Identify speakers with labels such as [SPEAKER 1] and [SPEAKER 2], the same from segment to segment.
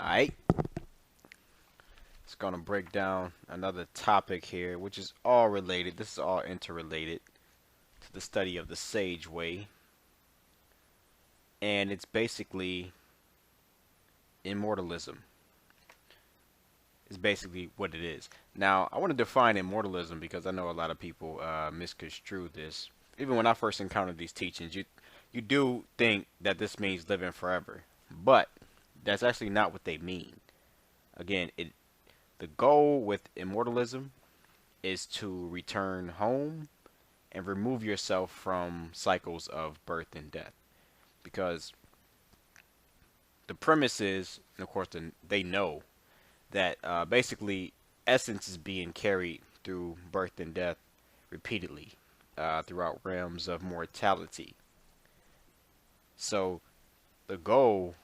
[SPEAKER 1] Alright, it's going to break down another topic here, which is all related. This is all interrelated to the study of the Sage Way. And it's basically immortalism. Is basically what it is. Now, I want to define immortalism because I know a lot of people misconstrue this. Even when I first encountered these teachings, you do think that this means living forever, but that's actually not what they mean. Again, the goal with immortalism is to return home and remove yourself from cycles of birth and death. Because the premise is, and of course they know, that basically essence is being carried through birth and death repeatedly throughout realms of mortality. So the goal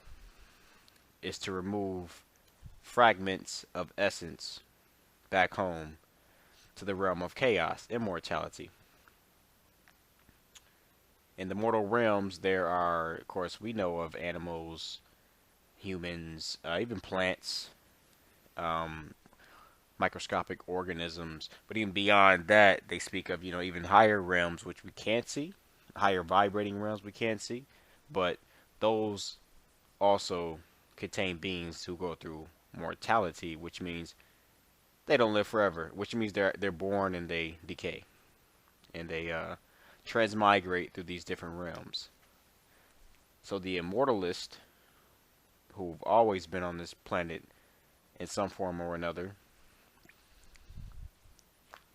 [SPEAKER 1] is to remove fragments of essence back home to the realm of chaos, immortality. In the mortal realms, there are, of course, we know of animals, humans, even plants, um, microscopic organisms. But even beyond that, they speak of, even higher realms which we can't see, higher vibrating realms we can't see. But those also contain beings who go through mortality, which means they don't live forever, which means they're born and they decay, and they transmigrate through these different realms. So the immortalists, who've always been on this planet in some form or another,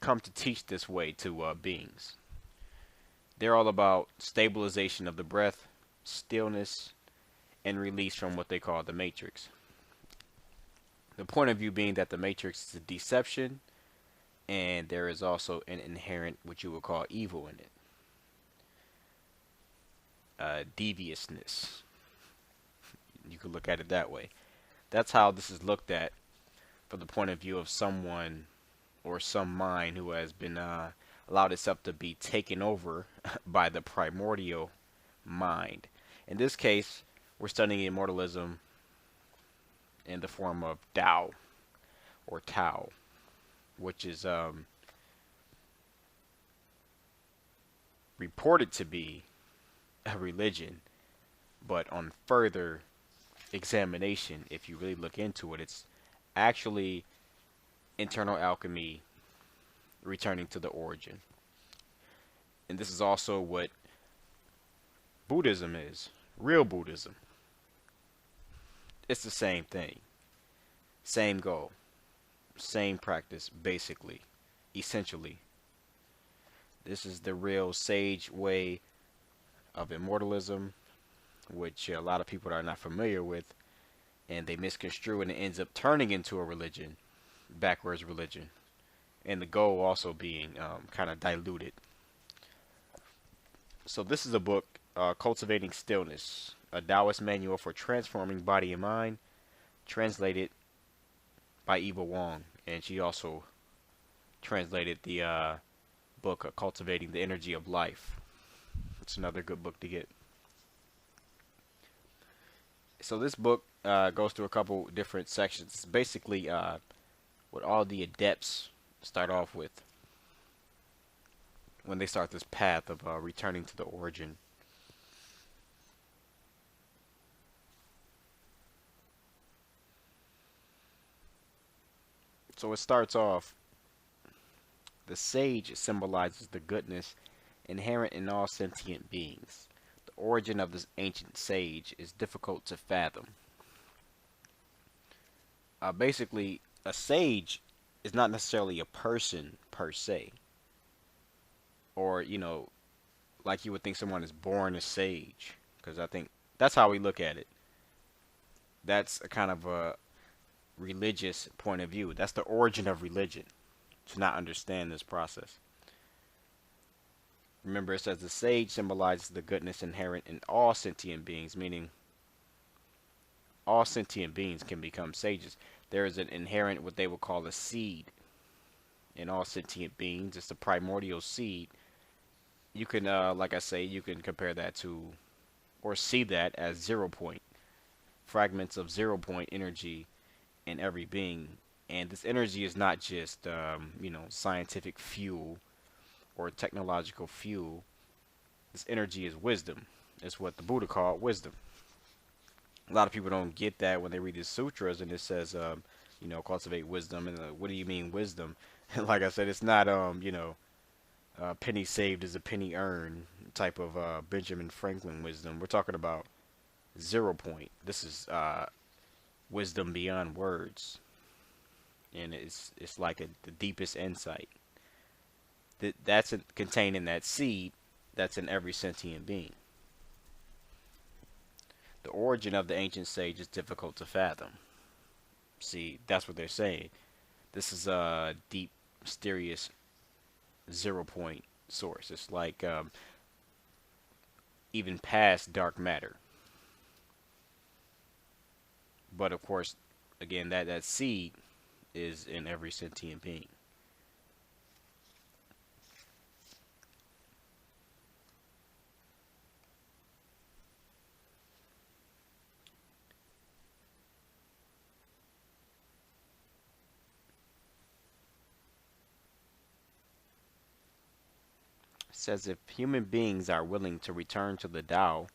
[SPEAKER 1] come to teach this way to beings. They're all about stabilization of the breath, stillness, and release from what they call the matrix. The point of view being that the matrix is a deception, and there is also an inherent, what you would call, evil in it. Deviousness. You could look at it that way. That's how this is looked at from the point of view of someone or some mind who has been allowed itself to be taken over by the primordial mind. In this case, we're studying immortalism in the form of Tao or Tao, which is reported to be a religion, but on further examination, if you really look into it, it's actually internal alchemy returning to the origin. And this is also what Buddhism is, real Buddhism. It's the same thing, same goal, same practice, basically, essentially. This is the real sage way of immortalism, which a lot of people are not familiar with, and they misconstrue, and it ends up turning into a religion, backwards religion, and the goal also being kind of diluted. So this is a book, Cultivating Stillness, a Taoist manual for transforming body and mind, translated by Eva Wong, and she also translated the book, Cultivating the Energy of Life. It's another good book to get. So this book goes through a couple different sections. It's basically what all the adepts start off with when they start this path of returning to the origin. So it starts off, the sage symbolizes the goodness inherent in all sentient beings. The origin of this ancient sage is difficult to fathom. Basically, a sage is not necessarily a person per se, or like you would think someone is born a sage, because I think that's how we look at it. That's a kind of a religious point of view. That's the origin of religion, to not understand this process. Remember, it says the sage symbolizes the goodness inherent in all sentient beings, meaning all sentient beings can become sages. There is an inherent, what they would call a seed in all sentient beings. It's the primordial seed. You can, like I say, you can compare that to, or see that as 0 point. fragments of 0 point energy in every being. And this energy is not just, scientific fuel or technological fuel. This energy is wisdom. It's what the Buddha called wisdom. A lot of people don't get that when they read the sutras and it says, cultivate wisdom. And what do you mean wisdom? And like I said, it's not, penny saved is a penny earned type of Benjamin Franklin wisdom. We're talking about 0 point. This is wisdom beyond words, and it's like the deepest insight that's contained in that seed that's in every sentient being. The origin of the ancient sage is difficult to fathom. See, that's what they're saying. This is a deep, mysterious 0 point source. It's like even past dark matter. But of course, again, that seed is in every sentient being. It says if human beings are willing to return to the Tao,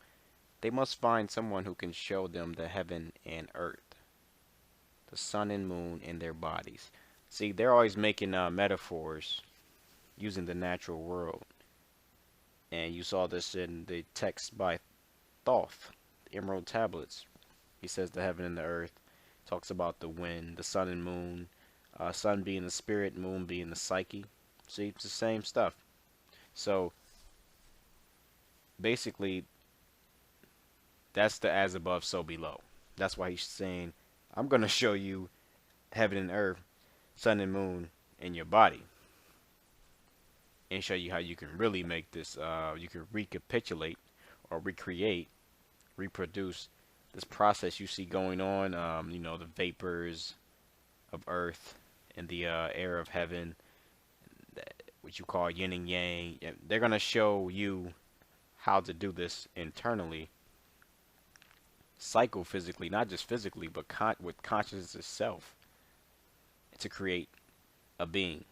[SPEAKER 1] they must find someone who can show them the heaven and earth, the sun and moon in their bodies. See, they're always making metaphors using the natural world. And you saw this in the text by Thoth, the Emerald Tablets. He says the heaven and the earth. Talks about the wind, the sun and moon. Sun being the spirit, moon being the psyche. See, it's the same stuff. So, basically, that's the as above, so below. That's why he's saying, I'm going to show you heaven and earth, sun and moon in your body. And show you how you can really make this, you can recapitulate or recreate, reproduce this process you see going on, the vapors of earth and the air of heaven, what you call yin and yang. They're going to show you how to do this internally, psychophysically, not just physically, but with consciousness itself, to create a being,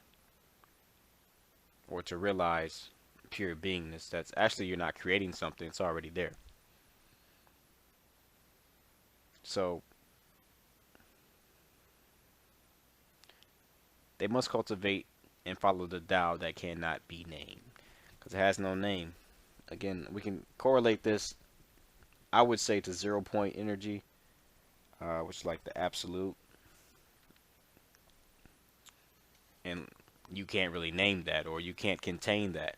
[SPEAKER 1] or to realize pure beingness. That's actually, you're not creating something, it's already there. So they must cultivate and follow the Tao that cannot be named, because it has no name. Again, we can correlate this, I would say, to 0 point energy, which is like the absolute. And you can't really name that, or you can't contain that.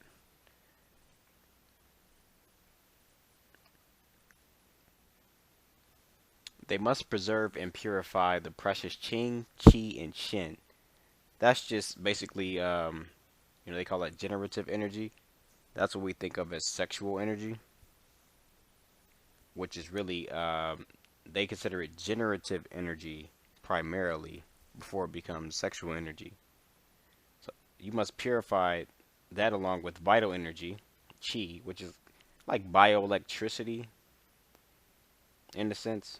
[SPEAKER 1] They must preserve and purify the precious Qing, Qi, and Shen. That's just basically, they call it generative energy. That's what we think of as sexual energy, which is really, they consider it generative energy primarily before it becomes sexual energy. So you must purify that along with vital energy, Qi, which is like bioelectricity in a sense,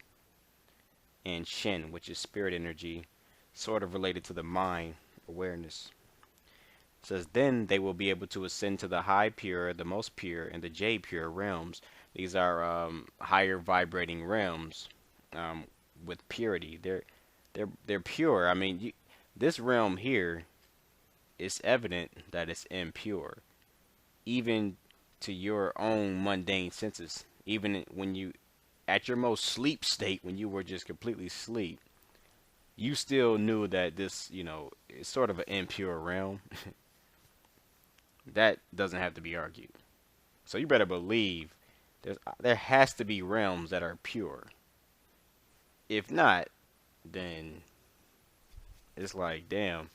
[SPEAKER 1] and Shen, which is spirit energy, sort of related to the mind, awareness. It says, then they will be able to ascend to the high pure, the most pure, and the J pure realms. These are higher vibrating realms with purity. They're pure. I mean, this realm here, it's evident that it's impure, even to your own mundane senses. Even when you, at your most sleep state, when you were just completely asleep, you still knew that this, is sort of an impure realm. That doesn't have to be argued. So you better believe there has to be realms that are pure. If not, then it's like, damn.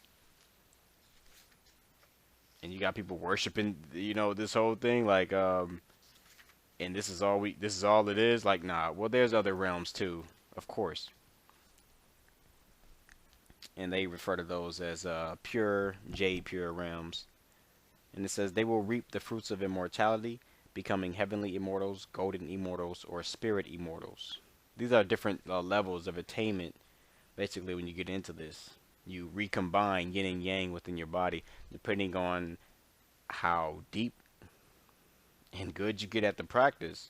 [SPEAKER 1] And you got people worshiping, this whole thing, like, and this is all it is. Like, nah. Well, there's other realms too, of course. And they refer to those as pure, J pure realms. And it says they will reap the fruits of immortality, becoming heavenly immortals, golden immortals, or spirit immortals. These are different levels of attainment. Basically, when you get into this, you recombine yin and yang within your body, depending on how deep and good you get at the practice.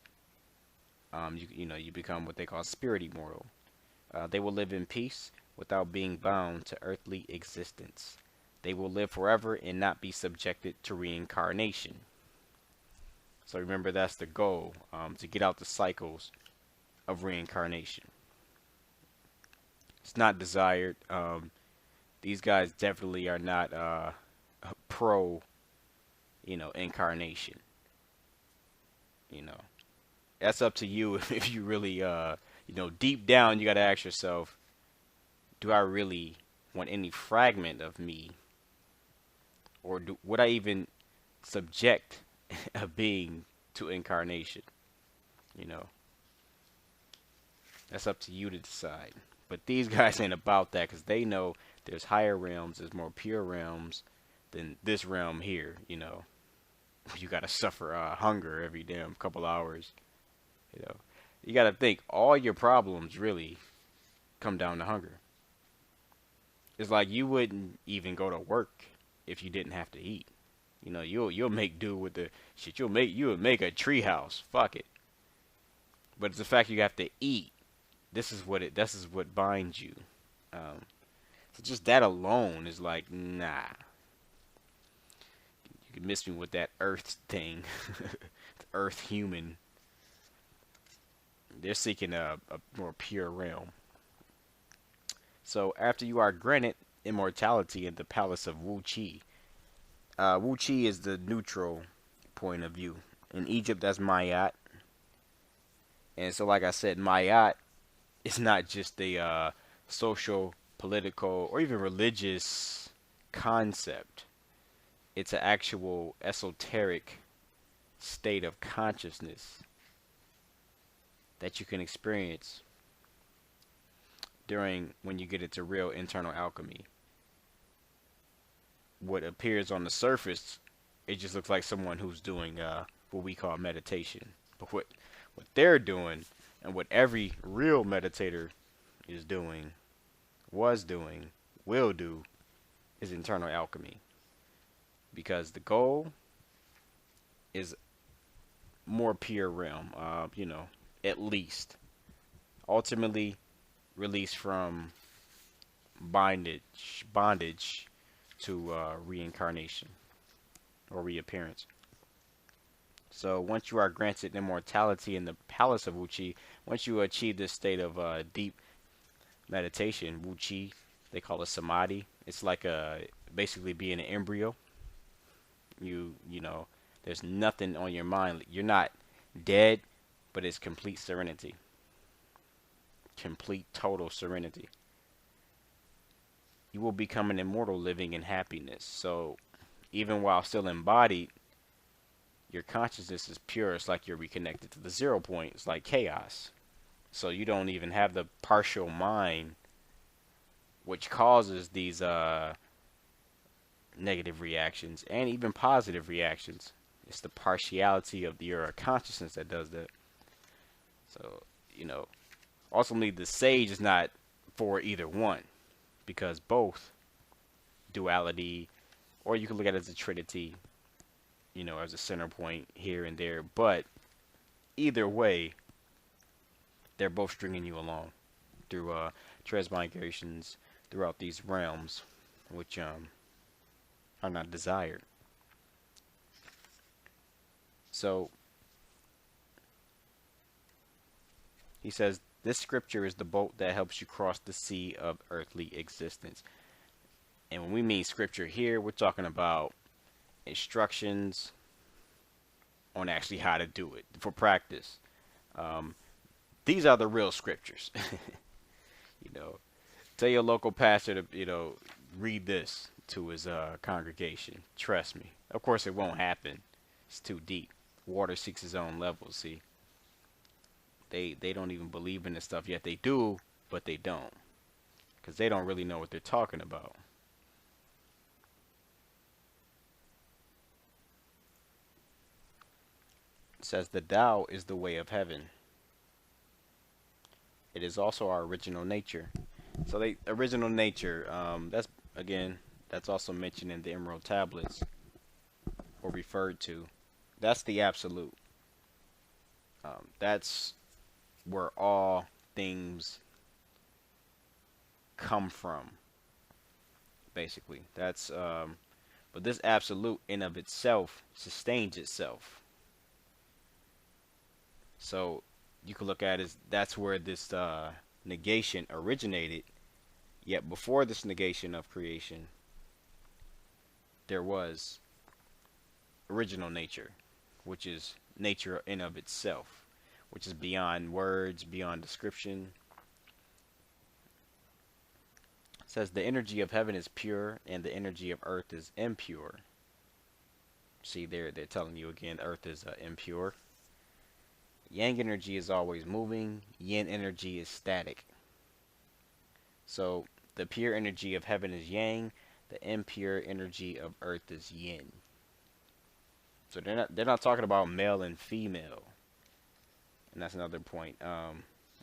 [SPEAKER 1] You become what they call spirit immortal. They will live in peace without being bound to earthly existence. They will live forever and not be subjected to reincarnation. So remember, that's the goal, to get out the cycles of reincarnation. It's not desired. These guys definitely are not pro, incarnation. You know, that's up to you if you really, deep down, you got to ask yourself, do I really want any fragment of me, or would I even subject a being to incarnation? You know, that's up to you to decide. But these guys ain't about that, because they know there's higher realms, there's more pure realms than this realm here. You gotta suffer hunger every damn couple hours. You gotta think all your problems really come down to hunger. It's like you wouldn't even go to work if you didn't have to eat. You'll make do with the shit. You would make a treehouse. Fuck it. But it's the fact you have to eat. This is what binds you. So just that alone is like, nah. You can miss me with that earth thing. The earth human. They're seeking a more pure realm. So after you are granted immortality in the palace of Wu Chi. Wu Chi is the neutral point of view. In Egypt, that's Mayat. And so, like I said, Mayat is not just a social, political, or even religious concept. It's an actual esoteric state of consciousness that you can experience when you get into real internal alchemy. What appears on the surface, it just looks like someone who's doing what we call meditation. But what they're doing, and what every real meditator is doing, was doing, will do, is internal alchemy. Because the goal is more pure realm, at least. Ultimately, release from bondage to reincarnation or reappearance. So once you are granted immortality in the palace of Wu Chi, once you achieve this state of deep meditation, Wu Chi, they call it samadhi. It's like basically being an embryo. There's nothing on your mind. You're not dead, but it's complete serenity. Complete total serenity. You will become an immortal living in happiness. So even while still embodied, your consciousness is pure. It's like you're reconnected to the 0 point. It's like chaos. So you don't even have the partial mind, which causes these negative reactions and even positive reactions. It's the partiality of your consciousness that does that. So, ultimately the sage is not for either one, because both duality, or you can look at it as a trinity, as a center point here and there. But either way, they're both stringing you along through transmigrations throughout these realms, which are not desired. So he says, this scripture is the boat that helps you cross the sea of earthly existence. And when we mean scripture here, we're talking about instructions on actually how to do it for practice. These are the real scriptures. Tell your local pastor to, read this to his congregation. Trust me. Of course, it won't happen. It's too deep. Water seeks its own level. See, they don't even believe in this stuff yet. They do, but they don't, because they don't really know what they're talking about. It says the Tao is the way of heaven. It is also our original nature. So the original nature, that's again, that's also mentioned in the Emerald Tablets, or referred to. That's the absolute. That's where all things come from, basically. But this absolute in of itself sustains itself. So you could look at it as that's where this negation originated. Yet before this negation of creation, there was original nature, which is nature in of itself, which is beyond words, beyond description. It says the energy of heaven is pure and the energy of earth is impure. See, they're telling you again, earth is impure. Yang energy is always moving. Yin energy is static. So the pure energy of heaven is yang. The impure energy of earth is yin. So they're not talking about male and female. And that's another point.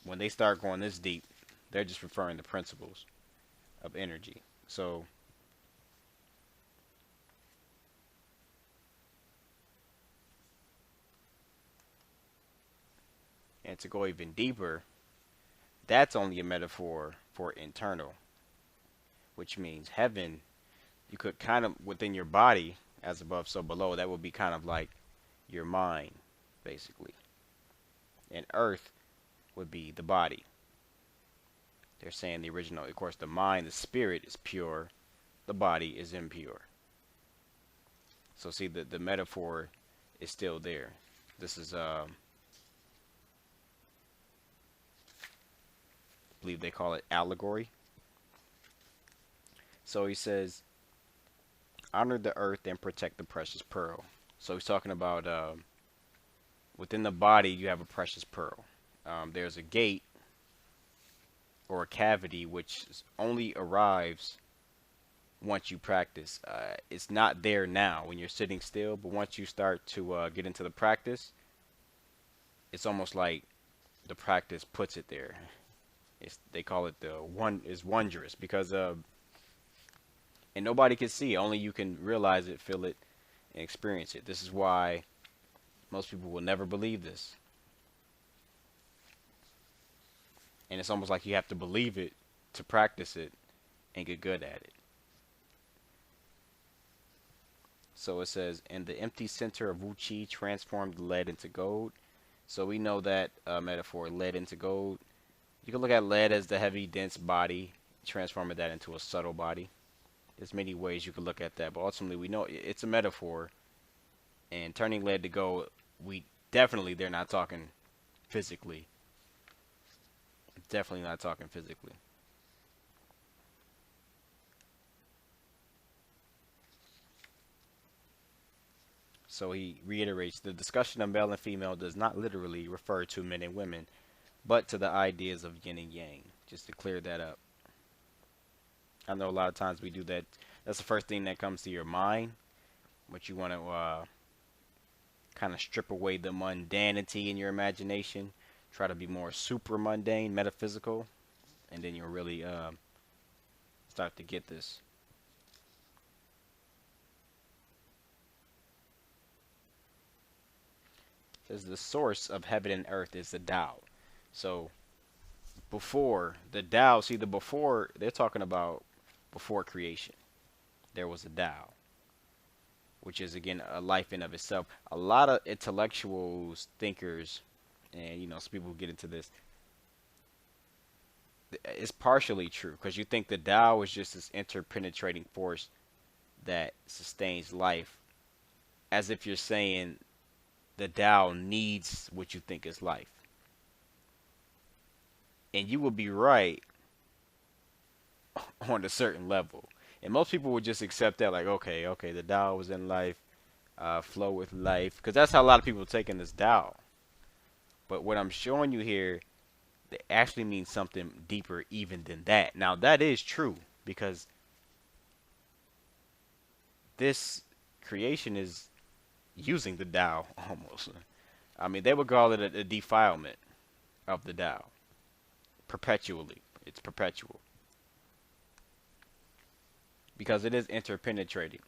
[SPEAKER 1] When they start going this deep, they're just referring to principles of energy. So and to go even deeper, that's only a metaphor for internal, which means heaven, you could kind of within your body, as above, so below, that would be kind of like your mind, basically. And earth would be the body. They're saying the original, of course, the mind, the spirit is pure, the body is impure. So see, the metaphor is still there. This is, I believe they call it allegory. So he says, honor the earth and protect the precious pearl. So he's talking about within the body you have a precious pearl. There's a gate or a cavity which only arrives once you practice. It's not there now when you're sitting still, but once you start to get into the practice, it's almost like the practice puts it there. They call it the one is wondrous because and nobody can see it. Only you can realize it, feel it, and experience it. This is why most people will never believe this. And it's almost like you have to believe it to practice it and get good at it. So it says, in the empty center of Wu Chi transformed lead into gold. So we know that metaphor, lead into gold. You can look at lead as the heavy, dense body, transforming that into a subtle body. There's many ways you could look at that, but ultimately we know it's a metaphor. And turning lead to gold, they're not talking physically. Definitely not talking physically. So he reiterates, the discussion of male and female does not literally refer to men and women, but to the ideas of yin and yang, just to clear that up. I know a lot of times we do that. That's the first thing that comes to your mind, but you want to kind of strip away the mundanity in your imagination, try to be more super mundane, metaphysical, and then you'll really start to get this. It says the source of heaven and earth is the Tao. So before the Tao, see the before, they're talking about before creation. There was a Tao, which is again a life in of itself. A lot of intellectuals, thinkers, and some people get into this. It's partially true because you think the Tao is just this interpenetrating force that sustains life, as if you're saying the Tao needs what you think is life. And you will be right on a certain level. And most people would just accept that, like, okay, the Tao was in life, flow with life, because that's how a lot of people take in this Tao. But what I'm showing you here, it actually means something deeper even than that. Now, that is true, because this creation is using the Tao almost. I mean, they would call it a defilement of the Tao. perpetually. It's perpetual because it is interpenetrating.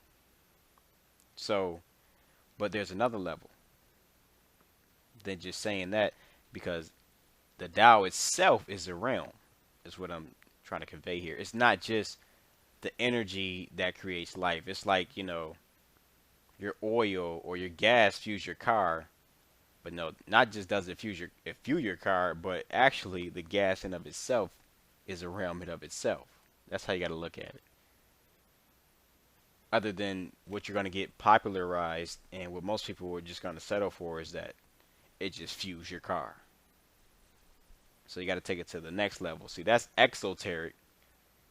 [SPEAKER 1] So, but there's another level than just saying that, because the Tao itself is a realm, is what I'm trying to convey here. It's not just the energy that creates life. It's like, your oil or your gas fuels your car, but no, not just does it fuel your car, but actually the gas in of itself is a realm in of itself. That's how you got to look at it. Other than what you're going to get popularized, and what most people are just going to settle for, is that it just fuels your car. So you got to take it to the next level. See, that's exoteric,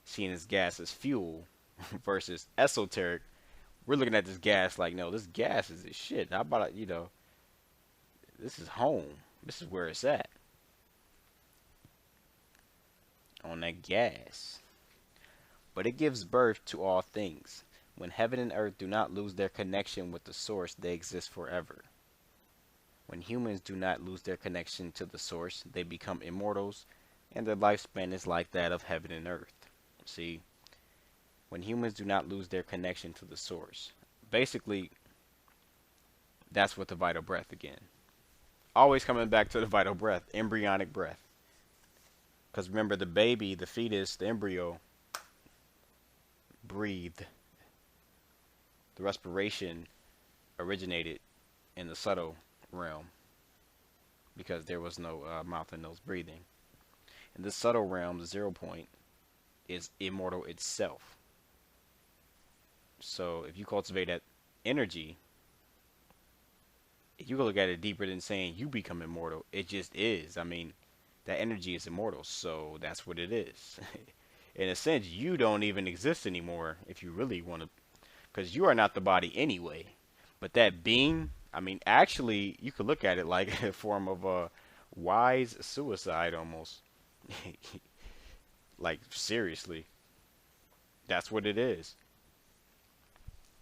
[SPEAKER 1] seeing this gas as fuel, versus esoteric. We're looking at this gas like, no, this gas is this shit. How about, this is home. This is where it's at. On that gas. But it gives birth to all things. When heaven and earth do not lose their connection with the source, they exist forever. When humans do not lose their connection to the source, they become immortals, and their lifespan is like that of heaven and earth. See, when humans do not lose their connection to the source. Basically, that's what the vital breath again. Always coming back to the vital breath, embryonic breath. Because remember, the baby, the fetus, the embryo, breathed. The respiration originated in the subtle realm, because there was no mouth and nose breathing. In this subtle realm, the 0 point is immortal itself. So if you cultivate that energy, you can look at it deeper than saying you become immortal. It just is. I mean, that energy is immortal, so that's what it is. In a sense, you don't even exist anymore if you really want to, because you are not the body anyway. But that being, I mean, actually, you could look at it like a form of a wise suicide almost. Like, seriously. That's what it is.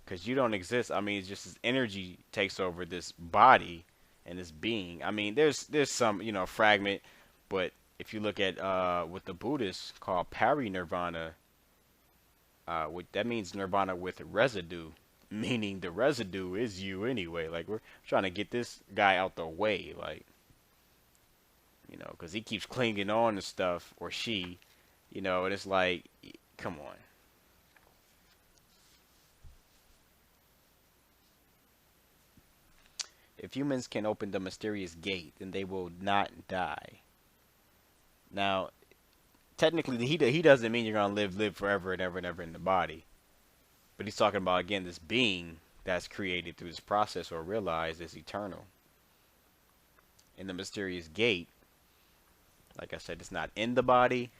[SPEAKER 1] Because you don't exist. I mean, it's just this energy takes over this body and this being. I mean, there's some, fragment, but if you look at what the Buddhists call pari-nirvana, that means nirvana with residue, meaning the residue is you anyway. Like, we're trying to get this guy out the way, like, because he keeps clinging on to stuff, or she, and it's like, come on. If humans can open the mysterious gate, then they will not die. Now, technically, he doesn't mean you're gonna live forever and ever and ever in the body, but he's talking about, again, this being that's created through this process or realized is eternal. And the mysterious gate, like I said, it's not in the body,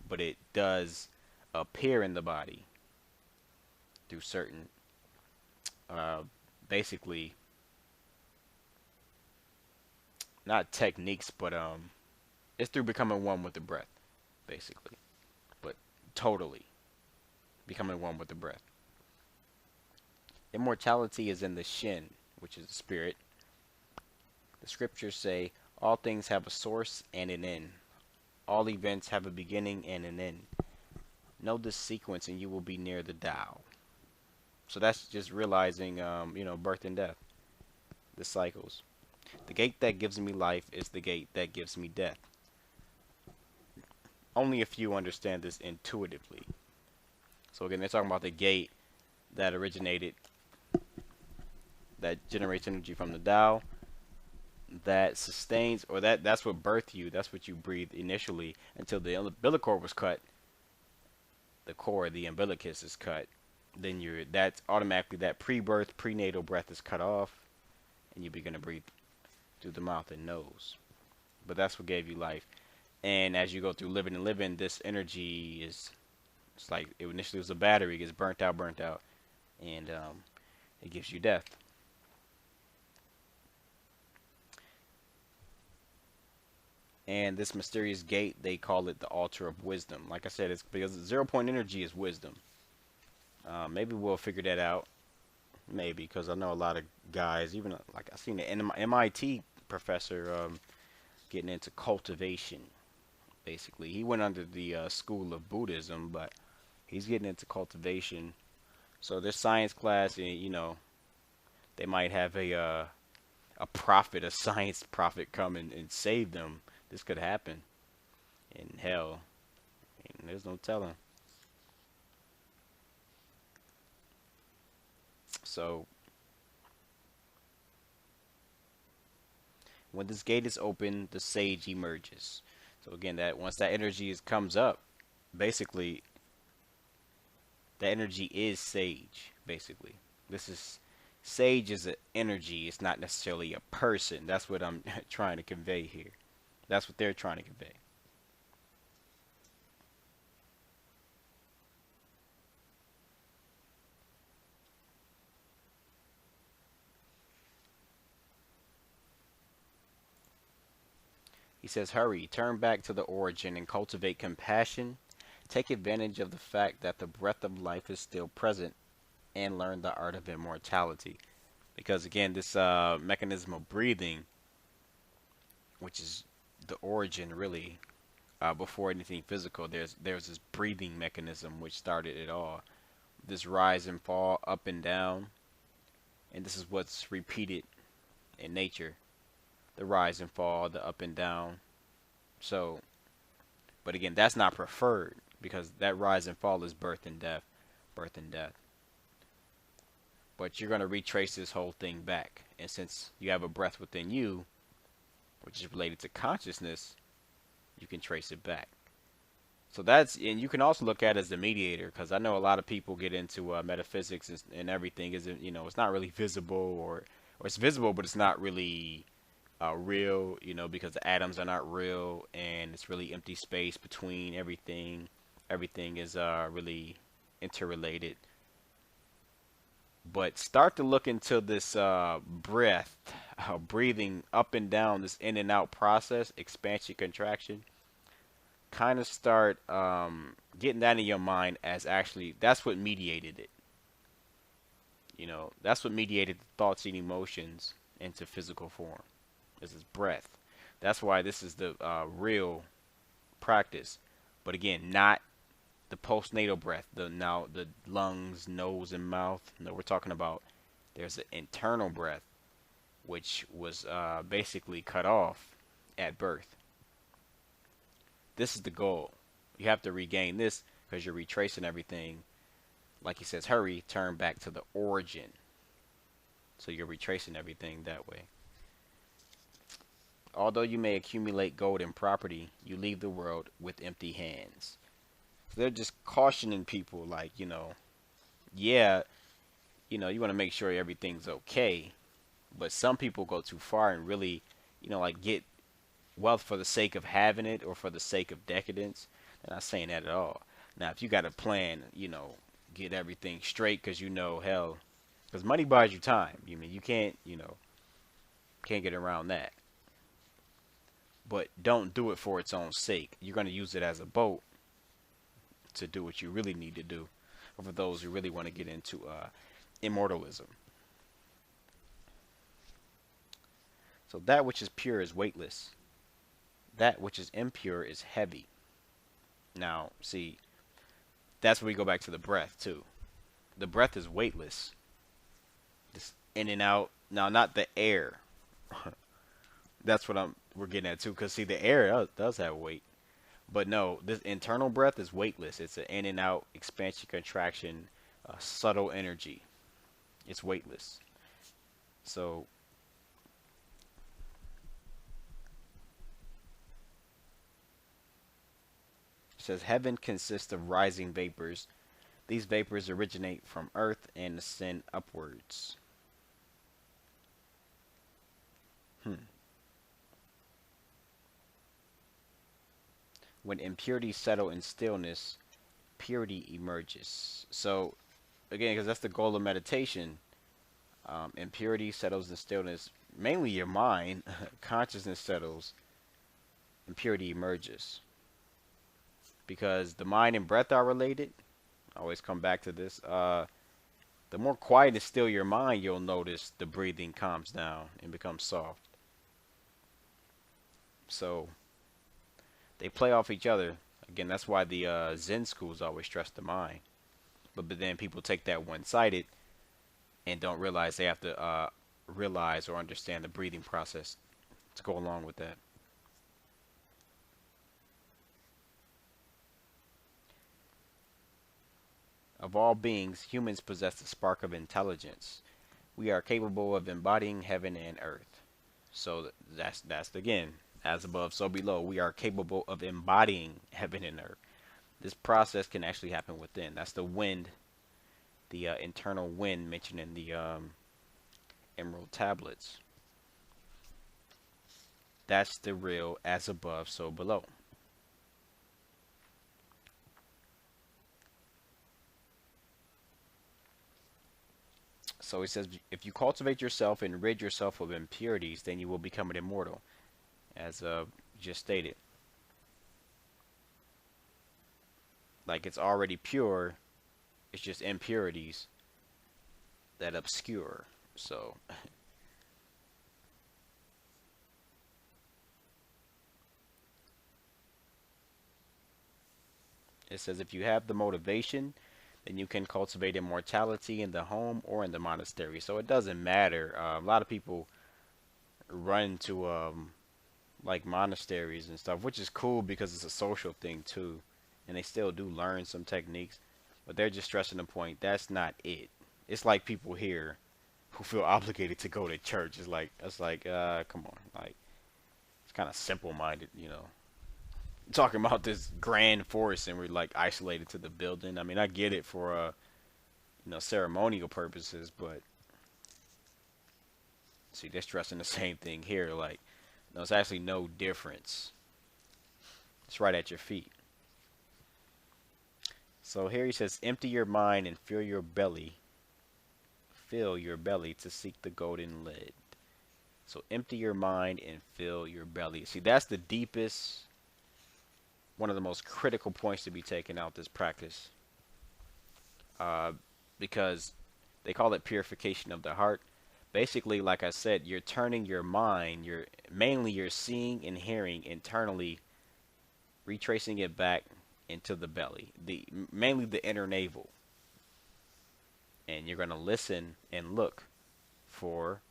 [SPEAKER 1] but it does appear in the body through certain, basically, not techniques, but it's through becoming one with the breath, basically, but totally becoming one with the breath. Immortality is in the Shin, which is the spirit. The scriptures say all things have a source and an end. All events have a beginning and an end. Know this sequence and you will be near the Tao. So that's just realizing, birth and death, the cycles. The gate that gives me life is the gate that gives me death. Only a few understand this intuitively. So again, they're talking about the gate that originated, that generates energy from the Tao, that sustains, or that's what birthed you, that's what you breathed initially until the umbilical cord was cut. The cord, the umbilicus is cut. Then that's automatically, that pre-birth, prenatal breath is cut off, and you begin to breathe through the mouth and nose. But that's what gave you life. And as you go through living and living, this energy it's like, it initially was a battery, it gets burnt out, and it gives you death. And this mysterious gate, they call it the altar of wisdom. Like I said, it's because 0 point energy is wisdom. Maybe we'll figure that out. Maybe, because I know a lot of guys, even like I seen the MIT professor getting into cultivation. basically. He went under the school of Buddhism, but he's getting into cultivation. So this science class, and they might have a prophet, a science prophet, come and save them. This could happen in hell, and there's no telling. So when this gate is open, the sage emerges. So again, that once that energy comes up, basically the energy is sage. Basically, this is sage is an energy. It's not necessarily a person. That's what I'm trying to convey here. That's what they're trying to convey. He says, hurry, turn back to the origin and cultivate compassion. Take advantage of the fact that the breath of life is still present and learn the art of immortality. Because again, this mechanism of breathing, which is the origin really, before anything physical, there's this breathing mechanism which started it all. This rise and fall, up and down, and this is what's repeated in nature. The rise and fall, the up and down. So, but again, that's not preferred because that rise and fall is birth and death, birth and death. But you're going to retrace this whole thing back. And since you have a breath within you, which is related to consciousness, you can trace it back. So that's, and you can also look at it as the mediator, because I know a lot of people get into metaphysics and everything isn't, it's not really visible, or it's visible, but it's not really real, because the atoms are not real, and it's really empty space between everything. Everything is really interrelated. But start to look into this breath, breathing up and down, this in and out process, expansion, contraction. Kind of start getting that in your mind as actually that's what mediated it. That's what mediated the thoughts and emotions into physical form. This is breath. That's why this is the real practice. But again, not the postnatal breath, the lungs, nose, and mouth. No, we're talking about there's an internal breath, which was basically cut off at birth. This is the goal. You have to regain this because you're retracing everything. Like he says, hurry, turn back to the origin. So you're retracing everything that way. Although you may accumulate gold and property, you leave the world with empty hands. So they're just cautioning people like, yeah, you want to make sure everything's okay. But some people go too far and really, like get wealth for the sake of having it or for the sake of decadence. I'm not saying that at all. Now, if you got a plan, get everything straight because hell, because money buys you time. You can't, can't get around that. But don't do it for its own sake. You're going to use it as a boat to do what you really need to do. Or for those who really want to get into immortalism. So that which is pure is weightless. That which is impure is heavy. Now, see, that's where we go back to the breath, too. The breath is weightless. Just in and out. Now, not the air. That's what we're getting at, too. Because, see, the air does have weight. But no, this internal breath is weightless. It's an in and out, expansion, contraction, subtle energy. It's weightless. So, it says, heaven consists of rising vapors. These vapors originate from earth and ascend upwards. When impurities settle in stillness, purity emerges. So, again, because that's the goal of meditation, impurity settles in stillness. Mainly your mind, consciousness settles, impurity emerges. Because the mind and breath are related. I always come back to this. The more quiet and still your mind, you'll notice the breathing calms down and becomes soft. So, They play off each other. Again, that's why the Zen schools always stress the mind. But then people take that one-sided and don't realize they have to realize or understand the breathing process to go along with that. Of all beings, humans possess the spark of intelligence. We are capable of embodying heaven and earth. So that's again, as above, so below. We are capable of embodying heaven and earth. This process can actually happen within. That's the wind, the internal wind mentioned in the Emerald Tablets. That's the real as above, so below. So he says, if you cultivate yourself and rid yourself of impurities, then you will become an immortal, as just stated. Like it's already pure, it's just impurities that obscure. So it says, if you have the motivation, then you can cultivate immortality in the home or in the monastery. So it doesn't matter. A lot of people run to like monasteries and stuff, which is cool because it's a social thing too, and they still do learn some techniques, but they're just stressing the point that's not it. It's like people here who feel obligated to go to church. It's like come on, like it's kind of simple-minded, you know. Talking about this grand forest and we're like isolated to the building. I mean, I get it for ceremonial purposes, but see, they're stressing the same thing here. Like, no, it's actually no difference. It's right at your feet. So here he says, empty your mind and fill your belly. Fill your belly to seek the golden lid. So empty your mind and fill your belly. See, that's the deepest, one of the most critical points to be taken out this practice. Because they call it purification of the heart. Basically, like I said, you're turning your mind, you're seeing and hearing internally, retracing it back into the belly, mainly the inner navel. And you're going to listen and look for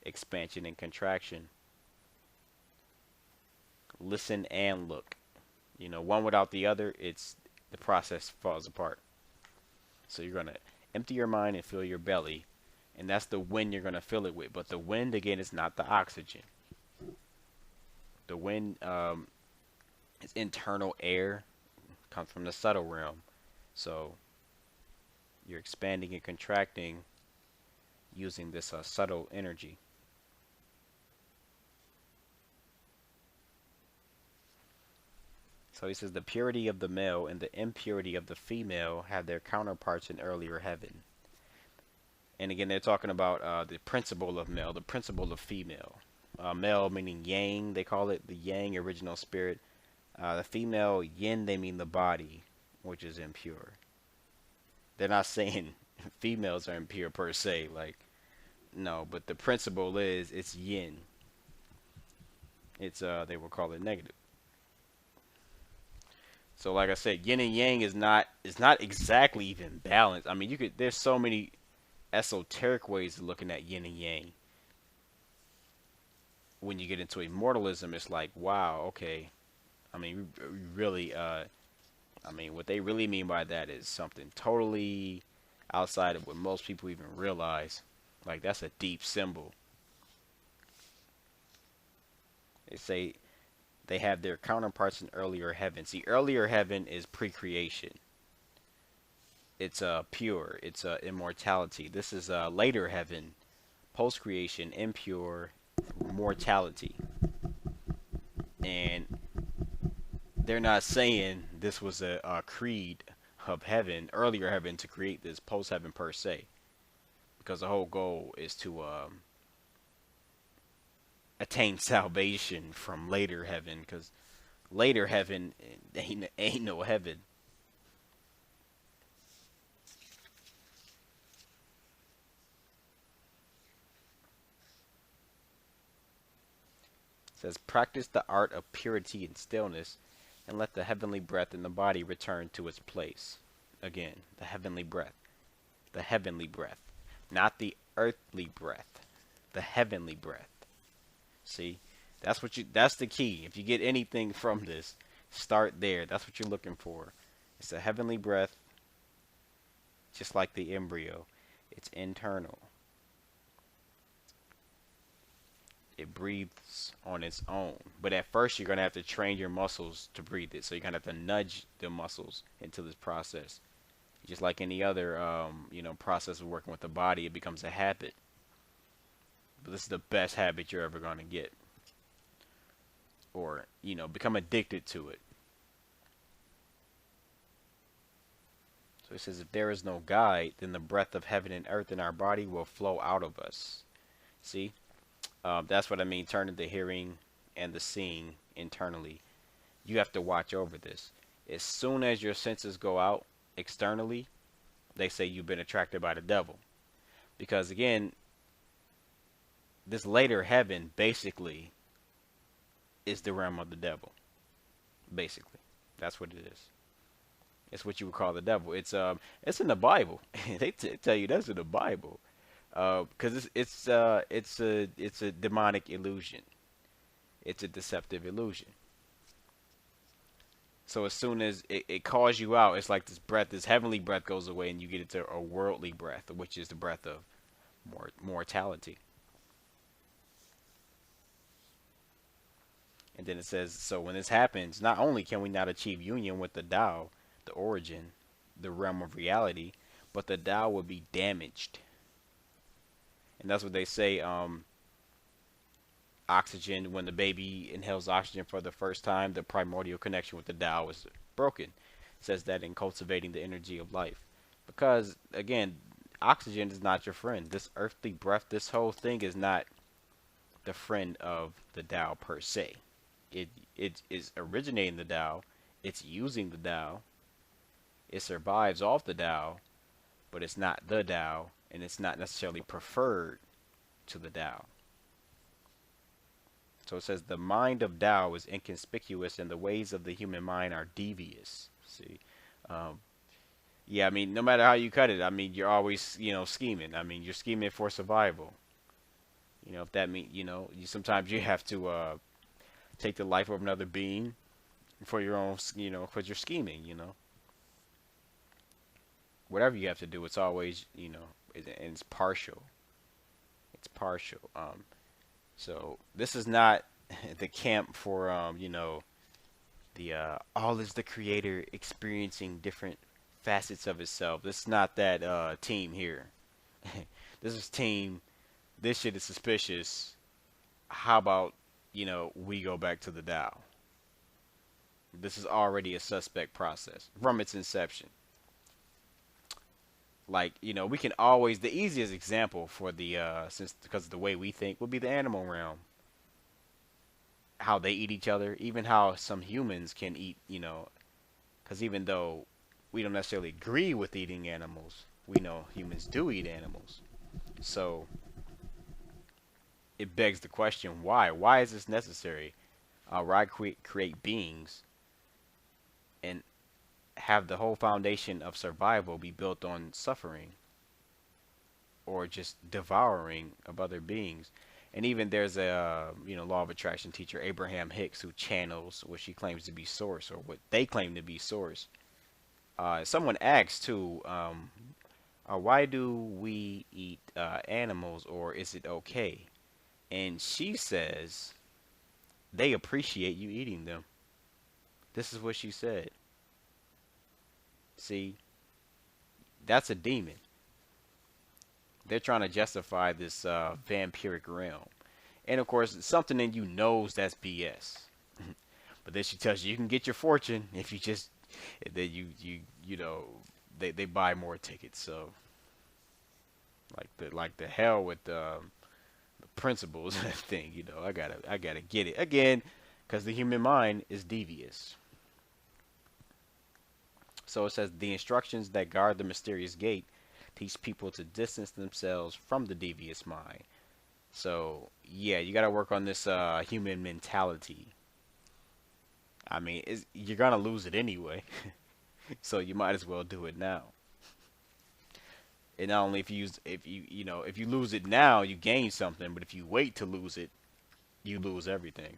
[SPEAKER 1] expansion and contraction. Listen and look. You know, one without the other, the process falls apart. So you're going to empty your mind and fill your belly, and that's the wind you're going to fill it with. But the wind, again, is not the oxygen. The wind is internal air, comes from the subtle realm. So you're expanding and contracting using this subtle energy. So he says the purity of the male and the impurity of the female have their counterparts in earlier heaven. And again, they're talking about the principle of male, the principle of female. Male meaning yang, they call it the yang, original spirit. The female yin, they mean the body, which is impure. They're not saying females are impure per se, like, no, but the principle is it's yin. It's they will call it negative. So like I said, yin and yang is not exactly even balanced. I mean, there's so many esoteric ways of looking at yin and yang. When you get into immortalism, it's like, wow, okay. I mean, really, I mean, what they really mean by that is something totally outside of what most people even realize. Like, that's a deep symbol. They say they have their counterparts in earlier heaven. See, earlier heaven is pre-creation. It's pure. It's immortality. This is later heaven, post-creation, impure, mortality. And they're not saying this was a creed of heaven, earlier heaven, to create this post-heaven per se. Because the whole goal is to attain salvation from later heaven, because later heaven ain't no heaven. It says, practice the art of purity and stillness, and let the heavenly breath in the body return to its place. Again, the heavenly breath. The heavenly breath. Not the earthly breath. The heavenly breath. See? That's the key. If you get anything from this, start there. That's what you're looking for. It's a heavenly breath, just like the embryo. It's internal. It breathes on its own. But at first, you're going to have to train your muscles to breathe it. So you're going to have to nudge the muscles into this process. Just like any other, process of working with the body, it becomes a habit. But this is the best habit you're ever going to get. Or, become addicted to it. So it says, if there is no guide, then the breath of heaven and earth in our body will flow out of us. See? That's what I mean, turning the hearing and the seeing internally. You have to watch over this. As soon as your senses go out externally, they say you've been attracted by the devil. Because again, this later heaven basically is the realm of the devil. Basically. That's what it is. It's what you would call the devil. It's in the Bible. They tell you that's in the Bible. Because it's a demonic illusion. It's a deceptive illusion. So as soon as it calls you out, it's like this heavenly breath goes away, and you get into a worldly breath, which is the breath of mortality. And then it says, so when this happens, not only can we not achieve union with the Tao, the origin, the realm of reality, but the Tao will be damaged. And that's what they say, oxygen, when the baby inhales oxygen for the first time, the primordial connection with the Tao is broken. It says that in Cultivating the Energy of Life. Because, again, oxygen is not your friend. This earthly breath, this whole thing is not the friend of the Tao per se. It is originating the Tao. It's using the Tao. It survives off the Tao, but it's not the Tao, and it's not necessarily preferred to the Tao. So it says the mind of Tao is inconspicuous, and the ways of the human mind are devious. See, yeah, I mean, no matter how you cut it, I mean, you're always, scheming. I mean, you're scheming for survival. If that means, sometimes you have to take the life of another being for your own, because you're scheming, Whatever you have to do, it's always, and it's partial. It's partial. So this is not the camp for, the all is the creator experiencing different facets of itself. This is not that team here. This is team. This shit is suspicious. How about, we go back to the Tao? This is already a suspect process from its inception. Like, we can always, the easiest example for the, because of the way we think, would be the animal realm. How they eat each other, even how some humans can eat, because even though we don't necessarily agree with eating animals, we know humans do eat animals. So, it begs the question, why? Why is this necessary? Why create beings and have the whole foundation of survival be built on suffering or just devouring of other beings? And even there's a law of attraction teacher, Abraham Hicks, who channels what she claims to be source, or what they claim to be source. Someone asked too, why do we eat animals, or is it okay? And she says they appreciate you eating them. This is what she said. See, that's a demon. They're trying to justify this vampiric realm. And of course, something in you knows that's BS. But then she tells you you can get your fortune if you just, then they buy more tickets. So like the hell with the principles thing, I gotta get it again, because the human mind is devious. So it says the instructions that guard the mysterious gate teach people to distance themselves from the devious mind. So yeah, you gotta work on this human mentality. I mean, you're gonna lose it anyway, so you might as well do it now. And not only if if you lose it now, you gain something, but if you wait to lose it, you lose everything.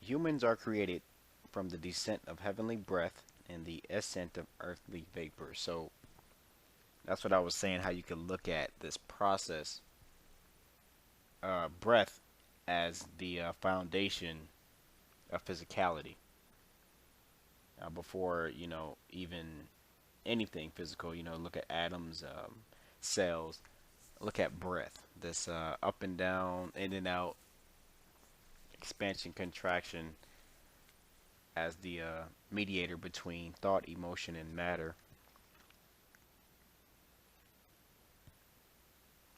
[SPEAKER 1] Humans are created from the descent of heavenly breath and the ascent of earthly vapor. So that's what I was saying. How you can look at this process, breath, as the foundation of physicality. Before even anything physical, look at atoms, cells. Look at breath. This up and down, in and out, expansion, contraction, as the mediator between thought, emotion, and matter.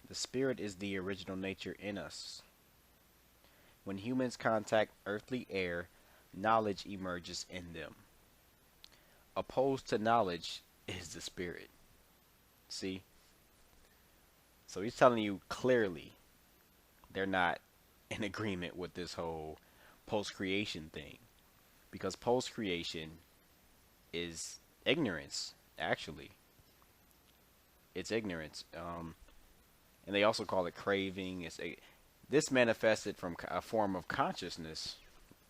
[SPEAKER 1] The spirit is the original nature in us. When humans contact earthly air, knowledge emerges in them. Opposed to knowledge is the spirit. See? So he's telling you clearly they're not in agreement with this whole post creation thing. Because post creation is ignorance, actually. It's ignorance. And they also call it craving. This manifested from a form of consciousness.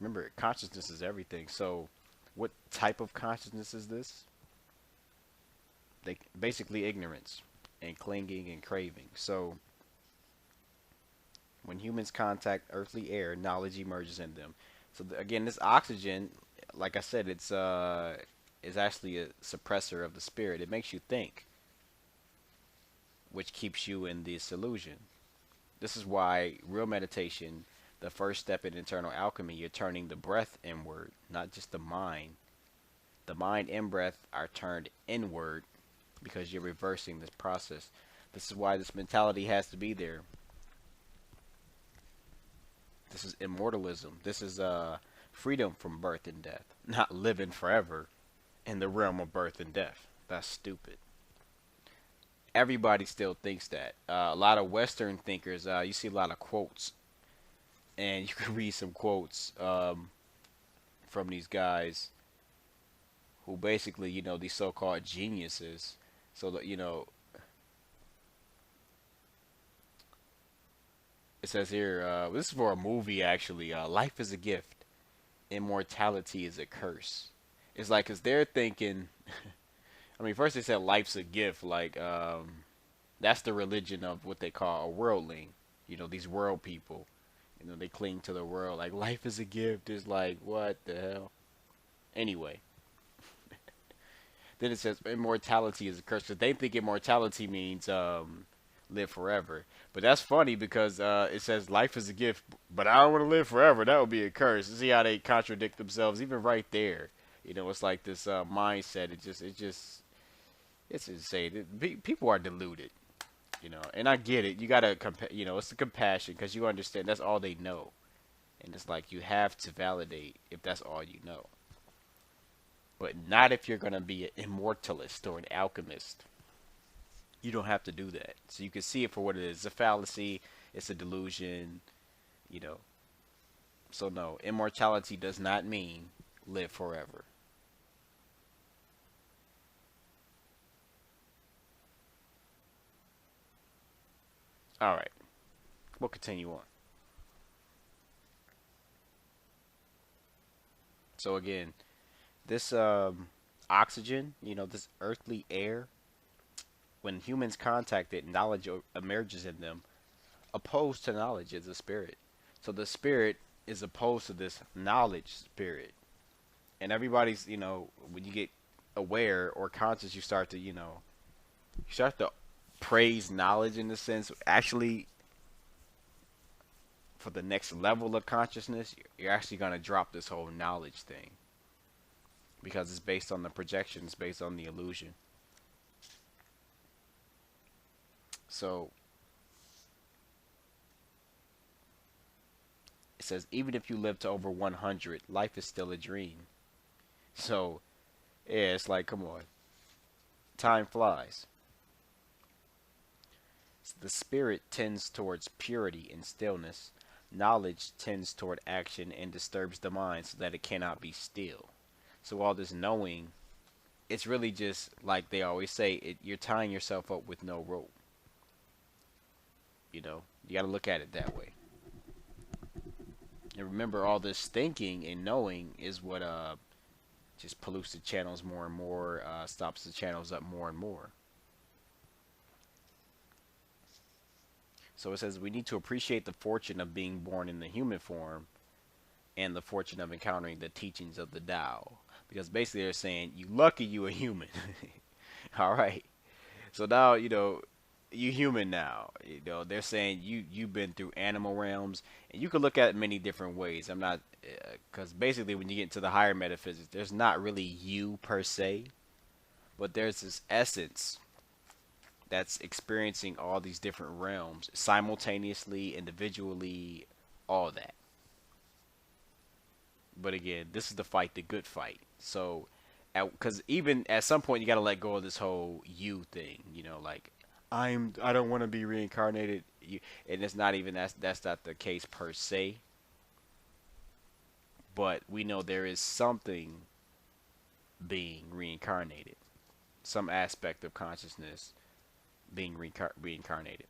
[SPEAKER 1] Remember, consciousness is everything. So, what type of consciousness is this? Basically ignorance and clinging and craving. So, when humans contact earthly air, knowledge emerges in them. So again, this oxygen, like I said, is actually a suppressor of the spirit. It makes you think, which keeps you in this illusion. This is why real meditation, the first step in internal alchemy, you're turning the breath inward, not just the mind. The mind and breath are turned inward because you're reversing this process. This is why this mentality has to be there. This is immortalism. This is freedom from birth and death, not living forever in the realm of birth and death. That's stupid. Everybody still thinks that. A lot of Western thinkers, you see a lot of quotes, and you can read some quotes from these guys who basically, these so-called geniuses. So that, it says here, this is for a movie actually. Life is a gift, immortality is a curse. It's like, cause they're thinking. I mean, first they said life's a gift, like that's the religion of what they call a worldling. These world people. They cling to the world. Like life is a gift. Is like what the hell? Anyway, then it says immortality is a curse. So they think immortality means live forever. But that's funny because it says life is a gift, but I don't want to live forever. That would be a curse. See how they contradict themselves, even right there. It's like this mindset. It's insane. People are deluded. And I get it. You gotta it's the compassion because you understand that's all they know, and it's like you have to validate if that's all you know. But not if you're gonna be an immortalist or an alchemist. You don't have to do that. So you can see it for what it is. It's a fallacy. It's a delusion. You know. So no, immortality does not mean live forever. All right, we'll continue on. So again, this oxygen, this earthly air, when humans contact it, knowledge emerges in them. Opposed to knowledge is the spirit. So the spirit is opposed to this knowledge spirit. And everybody's, when you get aware or conscious, you start to praise knowledge in the sense, actually, for the next level of consciousness, you're actually going to drop this whole knowledge thing because it's based on the projections, based on the illusion. So it says, even if you live to over 100, life is still a dream. So, yeah, it's like, come on. time flies. The spirit tends towards purity and stillness. Knowledge tends toward action and disturbs the mind so that it cannot be still. So all this knowing, it's really just like they always say, you're tying yourself up with no rope. You know, you got to look at it that way. And remember, all this thinking and knowing is what just pollutes the channels more and more, stops the channels up more and more. So it says we need to appreciate the fortune of being born in the human form and the fortune of encountering the teachings of the Tao. Because basically they're saying, you lucky you a human. All right. So now, you know, you human now. You know, they're saying you've been through animal realms, and you can look at it many different ways. I'm not, because basically when you get into the higher metaphysics, there's not really you per se, but there's this essence that's experiencing all these different realms simultaneously, individually, all that. But again, this is the fight, the good fight. So, because even at some point you got to let go of this whole you thing. You know, like I don't want to be reincarnated. And it's not even that's not the case per se. But we know there is something being reincarnated, some aspect of consciousness being reincarnated.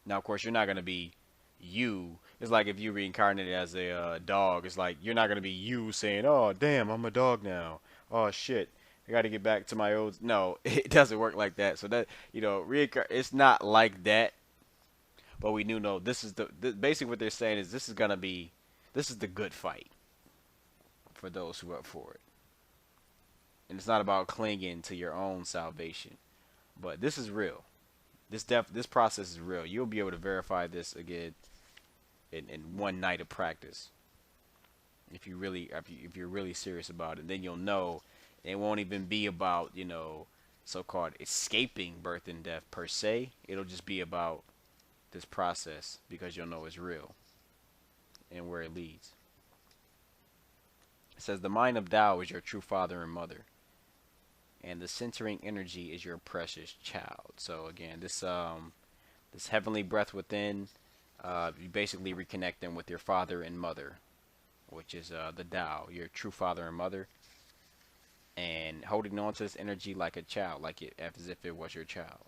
[SPEAKER 1] Now, of course, you're not going to be you. It's like if you reincarnated as a dog. It's like you're not going to be you saying, oh, damn, I'm a dog now. Oh, shit. I got to get back to my old. No, it doesn't work like that. So that, you know, it's not like that. But we do know this is basically what they're saying is this is the good fight for those who are up for it. And it's not about clinging to your own salvation. But this is real. This process is real. You'll be able to verify this again in one night of practice. If you're really serious about it, then you'll know it won't even be about, you know, so-called escaping birth and death per se. It'll just be about this process because you'll know it's real and where it leads. It says the mind of Tao is your true father and mother, and the centering energy is your precious child. So again, this heavenly breath within, you basically reconnect them with your father and mother, which is the Tao, your true father and mother, and holding on to this energy like a child, as if it was your child.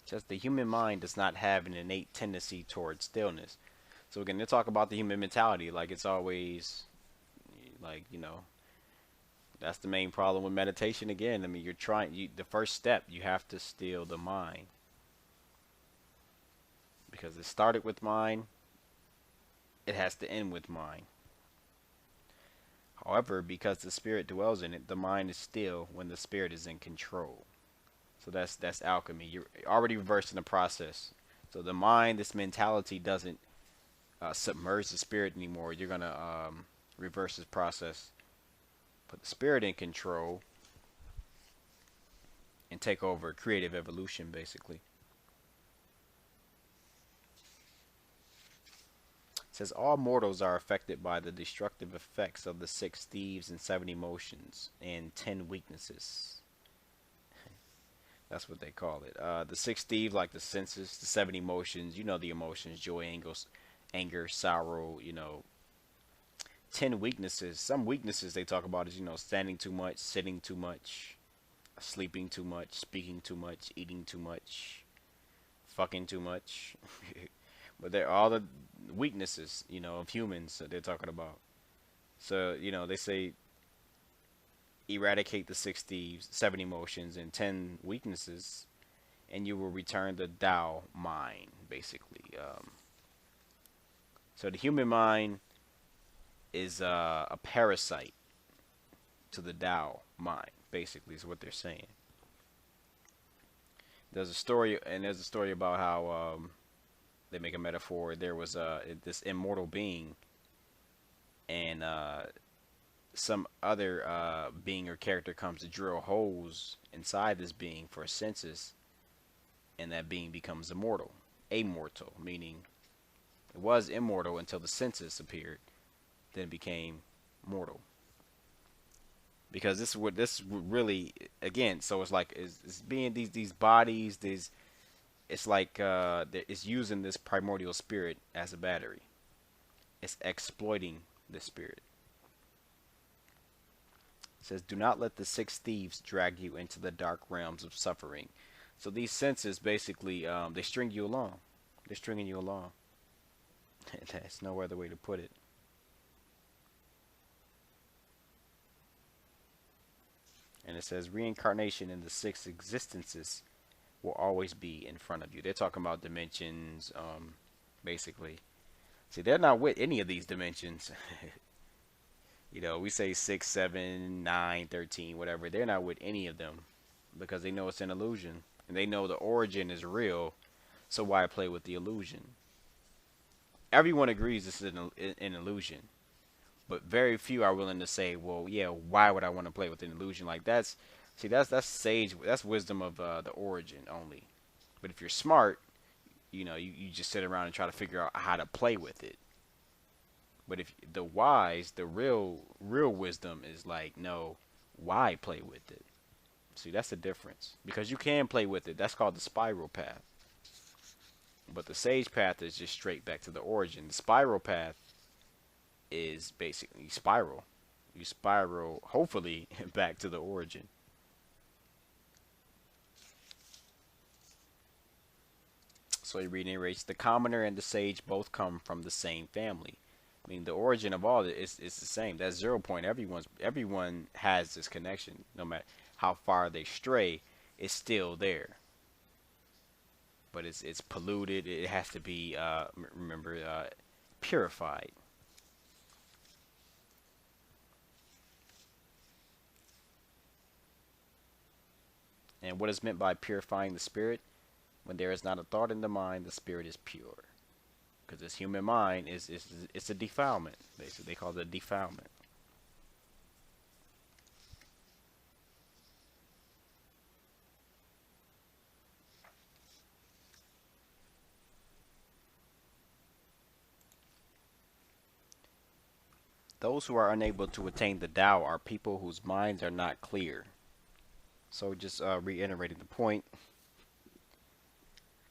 [SPEAKER 1] It says the human mind does not have an innate tendency towards stillness. So again, they talk about the human mentality like it's always, like, you know, that's the main problem with meditation. Again, I mean, the first step, you have to still the mind, because it started with mind, it has to end with mind. However, because the spirit dwells in it, the mind is still when the spirit is in control. So that's alchemy. You're already reversing the process. So the mind, this mentality doesn't submerge the spirit anymore. You're gonna reverse this process, put the spirit in control, and take over creative evolution, basically. It says all mortals are affected by the destructive effects of the 6 thieves and 7 emotions and 10 weaknesses. That's what they call it. The 6 thieves, like the senses, the 7 emotions, you know the emotions, joy, anger, sorrow, you know. 10 weaknesses. Some weaknesses they talk about is, you know, standing too much, sitting too much, sleeping too much, speaking too much, eating too much, fucking too much. But they're all the weaknesses, you know, of humans that they're talking about. So, you know, they say eradicate the 6 thieves, 7 emotions, and 10 weaknesses, and you will return the Tao mind, basically. So the human mind is a parasite to the Tao mind, basically, is what they're saying. There's a story about how they make a metaphor. There was this immortal being, and some other being or character comes to drill holes inside this being for senses, and that being becomes immortal. Amortal, meaning it was immortal until the senses appeared, then it became mortal. Because this would really, again, so it's like it's being these bodies, these, it's like it's using this primordial spirit as a battery. It's exploiting the spirit. It says, do not let the six thieves drag you into the dark realms of suffering. So these senses basically, they string you along. They're stringing you along. There's no other way to put it. And it says reincarnation in the six existences will always be in front of you. They're talking about dimensions, basically. See, they're not with any of these dimensions. You know, we say 6, 7, 9, 13, whatever. They're not with any of them because they know it's an illusion. And they know the origin is real, so why play with the illusion? Everyone agrees this is an illusion. But very few are willing to say, well, yeah, why would I want to play with an illusion? Like that's sage, that's wisdom of the origin only. But if you're smart, you know, you just sit around and try to figure out how to play with it. But if the wise, the real wisdom is like, no, why play with it? See, that's the difference. Because you can play with it. That's called the spiral path. But the sage path is just straight back to the origin. The spiral path is basically spiral. You spiral, hopefully, back to the origin. So he reiterates, the commoner and the sage both come from the same family. I mean, the origin of all is the same. That's 0 point. Everyone has this connection. No matter how far they stray, it's still there. But it's polluted. It has to be purified. And what is meant by purifying the spirit? When there is not a thought in the mind, the spirit is pure. Because this human mind it's a defilement. They call it a defilement. Those who are unable to attain the Tao are people whose minds are not clear. So just reiterating the point,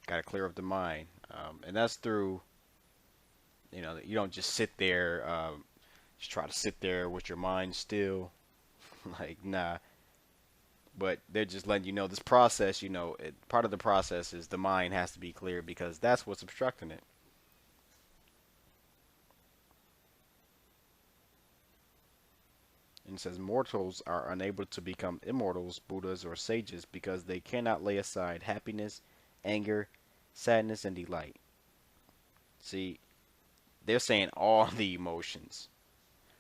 [SPEAKER 1] got to clear up the mind, and that's through, you know, you don't just sit there, just try to sit there with your mind still, like nah. But they're just letting you know this process. You know, part of the process is the mind has to be clear because that's what's obstructing it. And it says mortals are unable to become immortals, Buddhas, or sages because they cannot lay aside happiness, anger, sadness, and delight. See, they're saying all the emotions,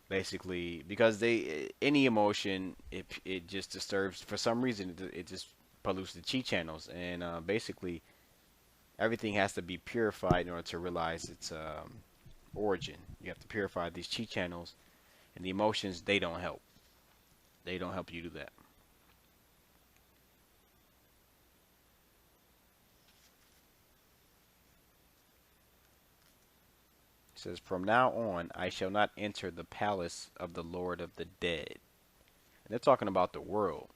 [SPEAKER 1] basically, because any emotion, if it just disturbs for some reason, it just pollutes the chi channels, and basically everything has to be purified in order to realize its origin. You have to purify these chi channels, and the emotions, they don't help. They don't help you do that. It says, from now on, I shall not enter the palace of the Lord of the dead. And they're talking about the world,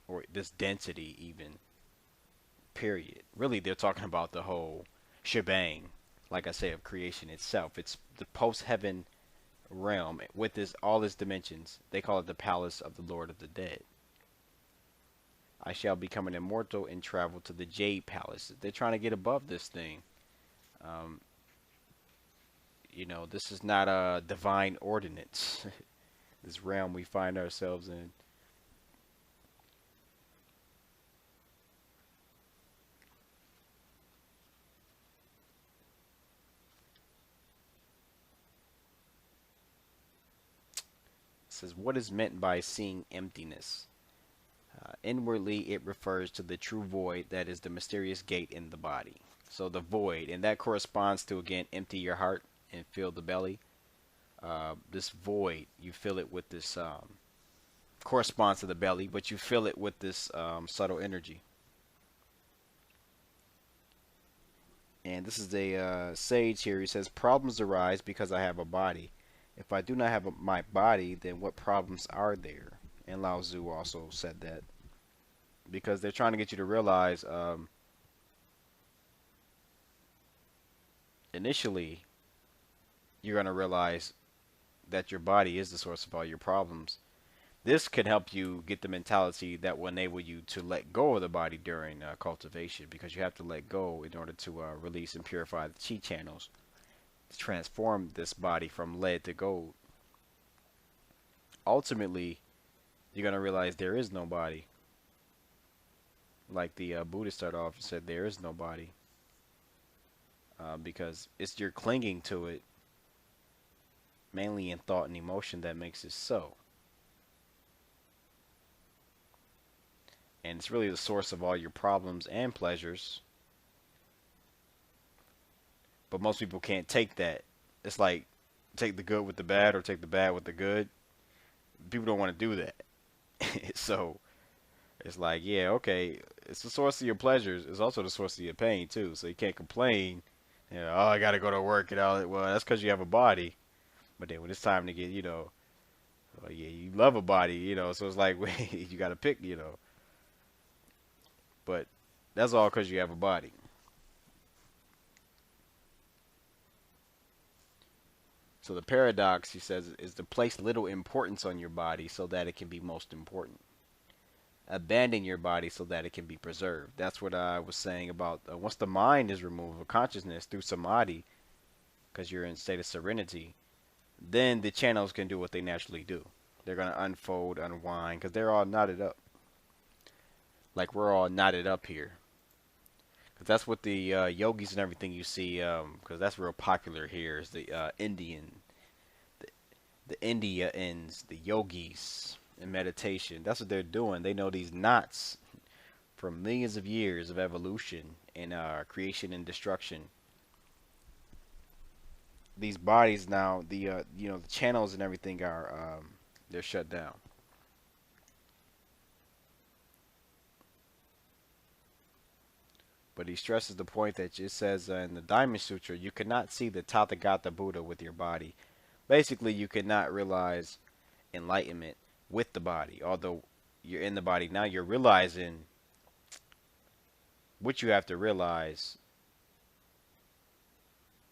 [SPEAKER 1] or this density even, period. Really, they're talking about the whole shebang, like I say, of creation itself. It's the post-heaven realm with all its dimensions. They call it the palace of the Lord of the dead. I shall become an immortal and travel to the Jade Palace. They're trying to get above this thing. Um, you know, this is not a divine ordinance. This realm we find ourselves in. It says, what is meant by seeing emptiness? Inwardly, it refers to the true void that is the mysterious gate in the body. So the void, and that corresponds to, again, empty your heart and fill the belly. This void, you fill it with this, corresponds to the belly, but you fill it with this subtle energy. And this is a sage here. He says, problems arise because I have a body, If I do not have my body, then what problems are there? And Lao Tzu also said that because they're trying to get you to realize initially you're going to realize that your body is the source of all your problems. This can help you get the mentality that will enable you to let go of the body during cultivation, because you have to let go in order to release and purify the chi channels to transform this body from lead to gold. Ultimately, you're going to realize there is no body. Like the Buddhist started off and said, there is no body. Because it's your clinging to it, mainly in thought and emotion, that makes it so. And it's really the source of all your problems and pleasures. But most people can't take that. It's like take the good with the bad or take the bad with the good. People don't want to do that. So it's like, yeah, okay, it's the source of your pleasures. It's also the source of your pain too. So you can't complain. You know, oh, I gotta go to work and all that. Well, that's because you have a body. But then when it's time to get, well, yeah, you love a body, So it's like, wait, you gotta pick, But that's all because you have a body. So the paradox, he says, is to place little importance on your body so that it can be most important. Abandon your body so that it can be preserved. That's what I was saying about once the mind is removed of consciousness through samadhi, because you're in a state of serenity, then the channels can do what they naturally do. They're going to unfold, unwind, because they're all knotted up. Like we're all knotted up here. Because that's what the yogis and everything you see, because that's real popular here, is the the Indians, the yogis in meditation. That's what they're doing. They know these knots from millions of years of evolution and creation and destruction. These bodies now, the channels and everything are they're shut down. But he stresses the point that it says in the Diamond Sutra, you cannot see the Tathagata Buddha with your body. Basically, you cannot realize enlightenment with the body. Although you're in the body now, you're realizing what you have to realize.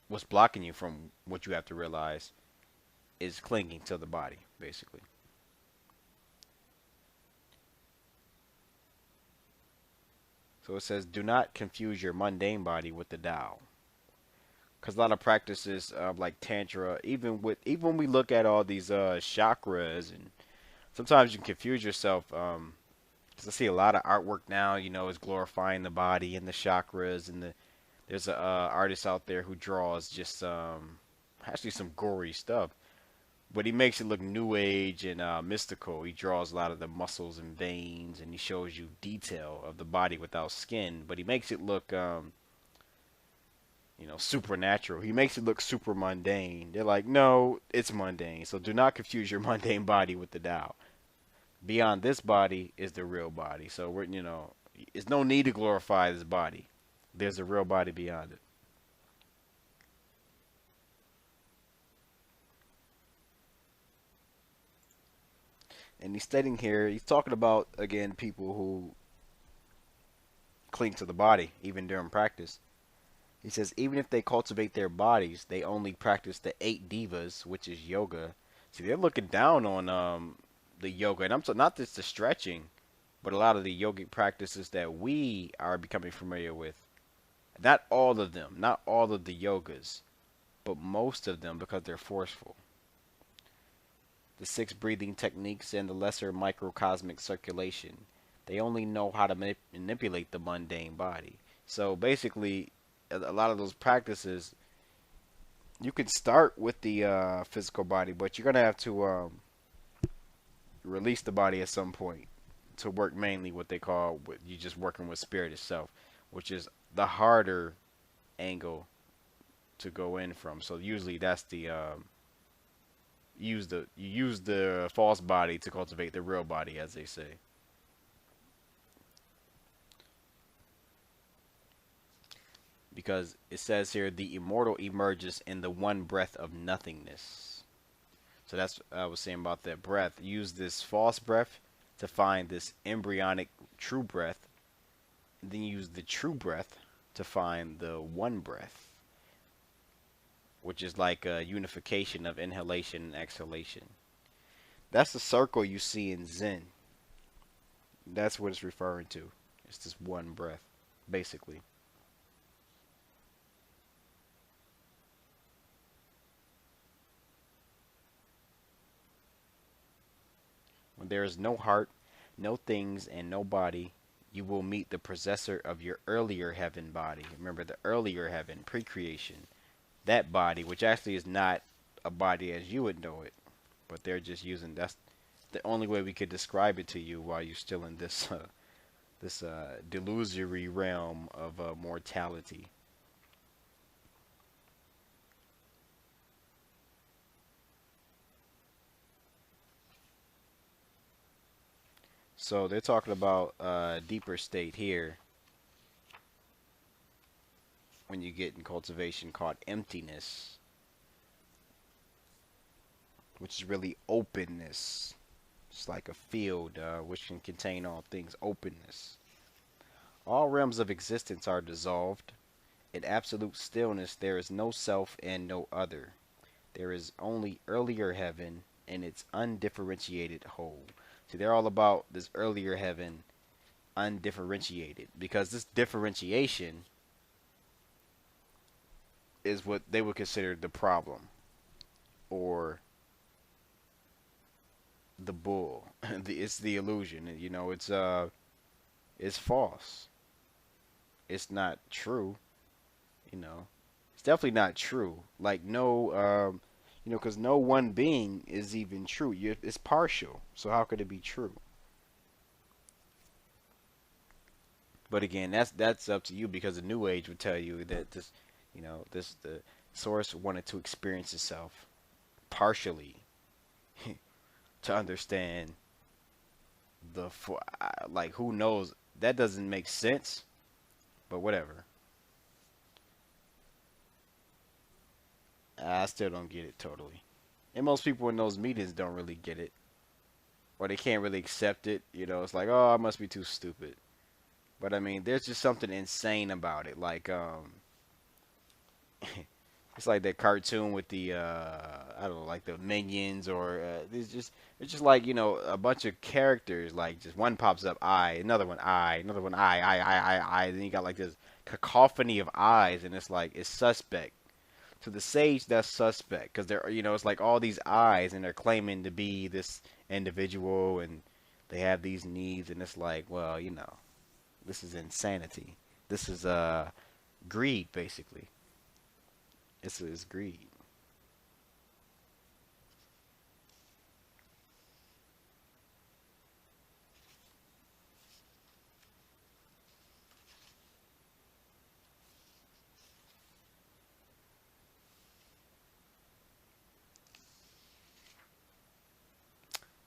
[SPEAKER 1] What's blocking you from what you have to realize is clinging to the body, basically. So it says, do not confuse your mundane body with the Tao. Because a lot of practices like Tantra, even when we look at all these chakras, and sometimes you can confuse yourself. Because I see a lot of artwork now, is glorifying the body and the chakras, and there's a artist out there who draws just actually some gory stuff. But he makes it look new age and mystical. He draws a lot of the muscles and veins, and he shows you detail of the body without skin. But he makes it look, supernatural. He makes it look super mundane. They're like, no, it's mundane. So do not confuse your mundane body with the Tao. Beyond this body is the real body. So there's no need to glorify this body. There's a real body beyond it. And he's stating here, he's talking about, again, people who cling to the body, even during practice. He says, even if they cultivate their bodies, they only practice the 8 devas, which is yoga. See, they're looking down on the yoga. And I'm not just the stretching, but a lot of the yogic practices that we are becoming familiar with. Not all of them, not all of the yogas, but most of them, because they're forceful. The 6 breathing techniques and the lesser microcosmic circulation. They only know how to manipulate the mundane body. So basically, a lot of those practices, you can start with the physical body, but you're going to have to release the body at some point to work mainly what they call, you just working with spirit itself, which is the harder angle to go in from. So usually that's the you use the false body to cultivate the real body, as they say. Because it says here, the immortal emerges in the one breath of nothingness. So that's what I was saying about that breath. Use this false breath to find this embryonic true breath. And then use the true breath to find the one breath, which is like a unification of inhalation and exhalation. That's the circle you see in Zen. That's what it's referring to. It's this one breath, basically. When there is no heart, no things, and no body, you will meet the possessor of your earlier heaven body. Remember the earlier heaven, pre-creation. That body, which actually is not a body as you would know it, but they're just using that's the only way we could describe it to you while you're still in this delusory realm of mortality. So they're talking about a deeper state here when you get in cultivation called emptiness, which is really openness. It's like a field which can contain all things, openness. All realms of existence are dissolved. In absolute stillness, there is no self and no other. There is only earlier heaven and its undifferentiated whole. See, they're all about this earlier heaven, undifferentiated, because this differentiation is what they would consider the problem or the bull. It's the illusion. You know, it's false. It's not true. You know, it's definitely not true. Like no, because no one being is even true. It's partial. So how could it be true? But again, that's up to you because the New Age would tell you that this the source wanted to experience itself partially to understand like who knows that doesn't make sense, but whatever. I still don't get it totally, and most people in those meetings don't really get it, or they can't really accept it. You know, it's like, oh, I must be too stupid. But I mean, there's just something insane about it. Like, it's like that cartoon with the I don't know, like the minions, or it's just like a bunch of characters. Like just one pops up, I, another one, I. Then you got like this cacophony of eyes, and it's like it's suspect. To the sage, that's suspect because they're it's like all these eyes, and they're claiming to be this individual, and they have these needs, and it's like, well, this is insanity. This is greed, basically. It's greed.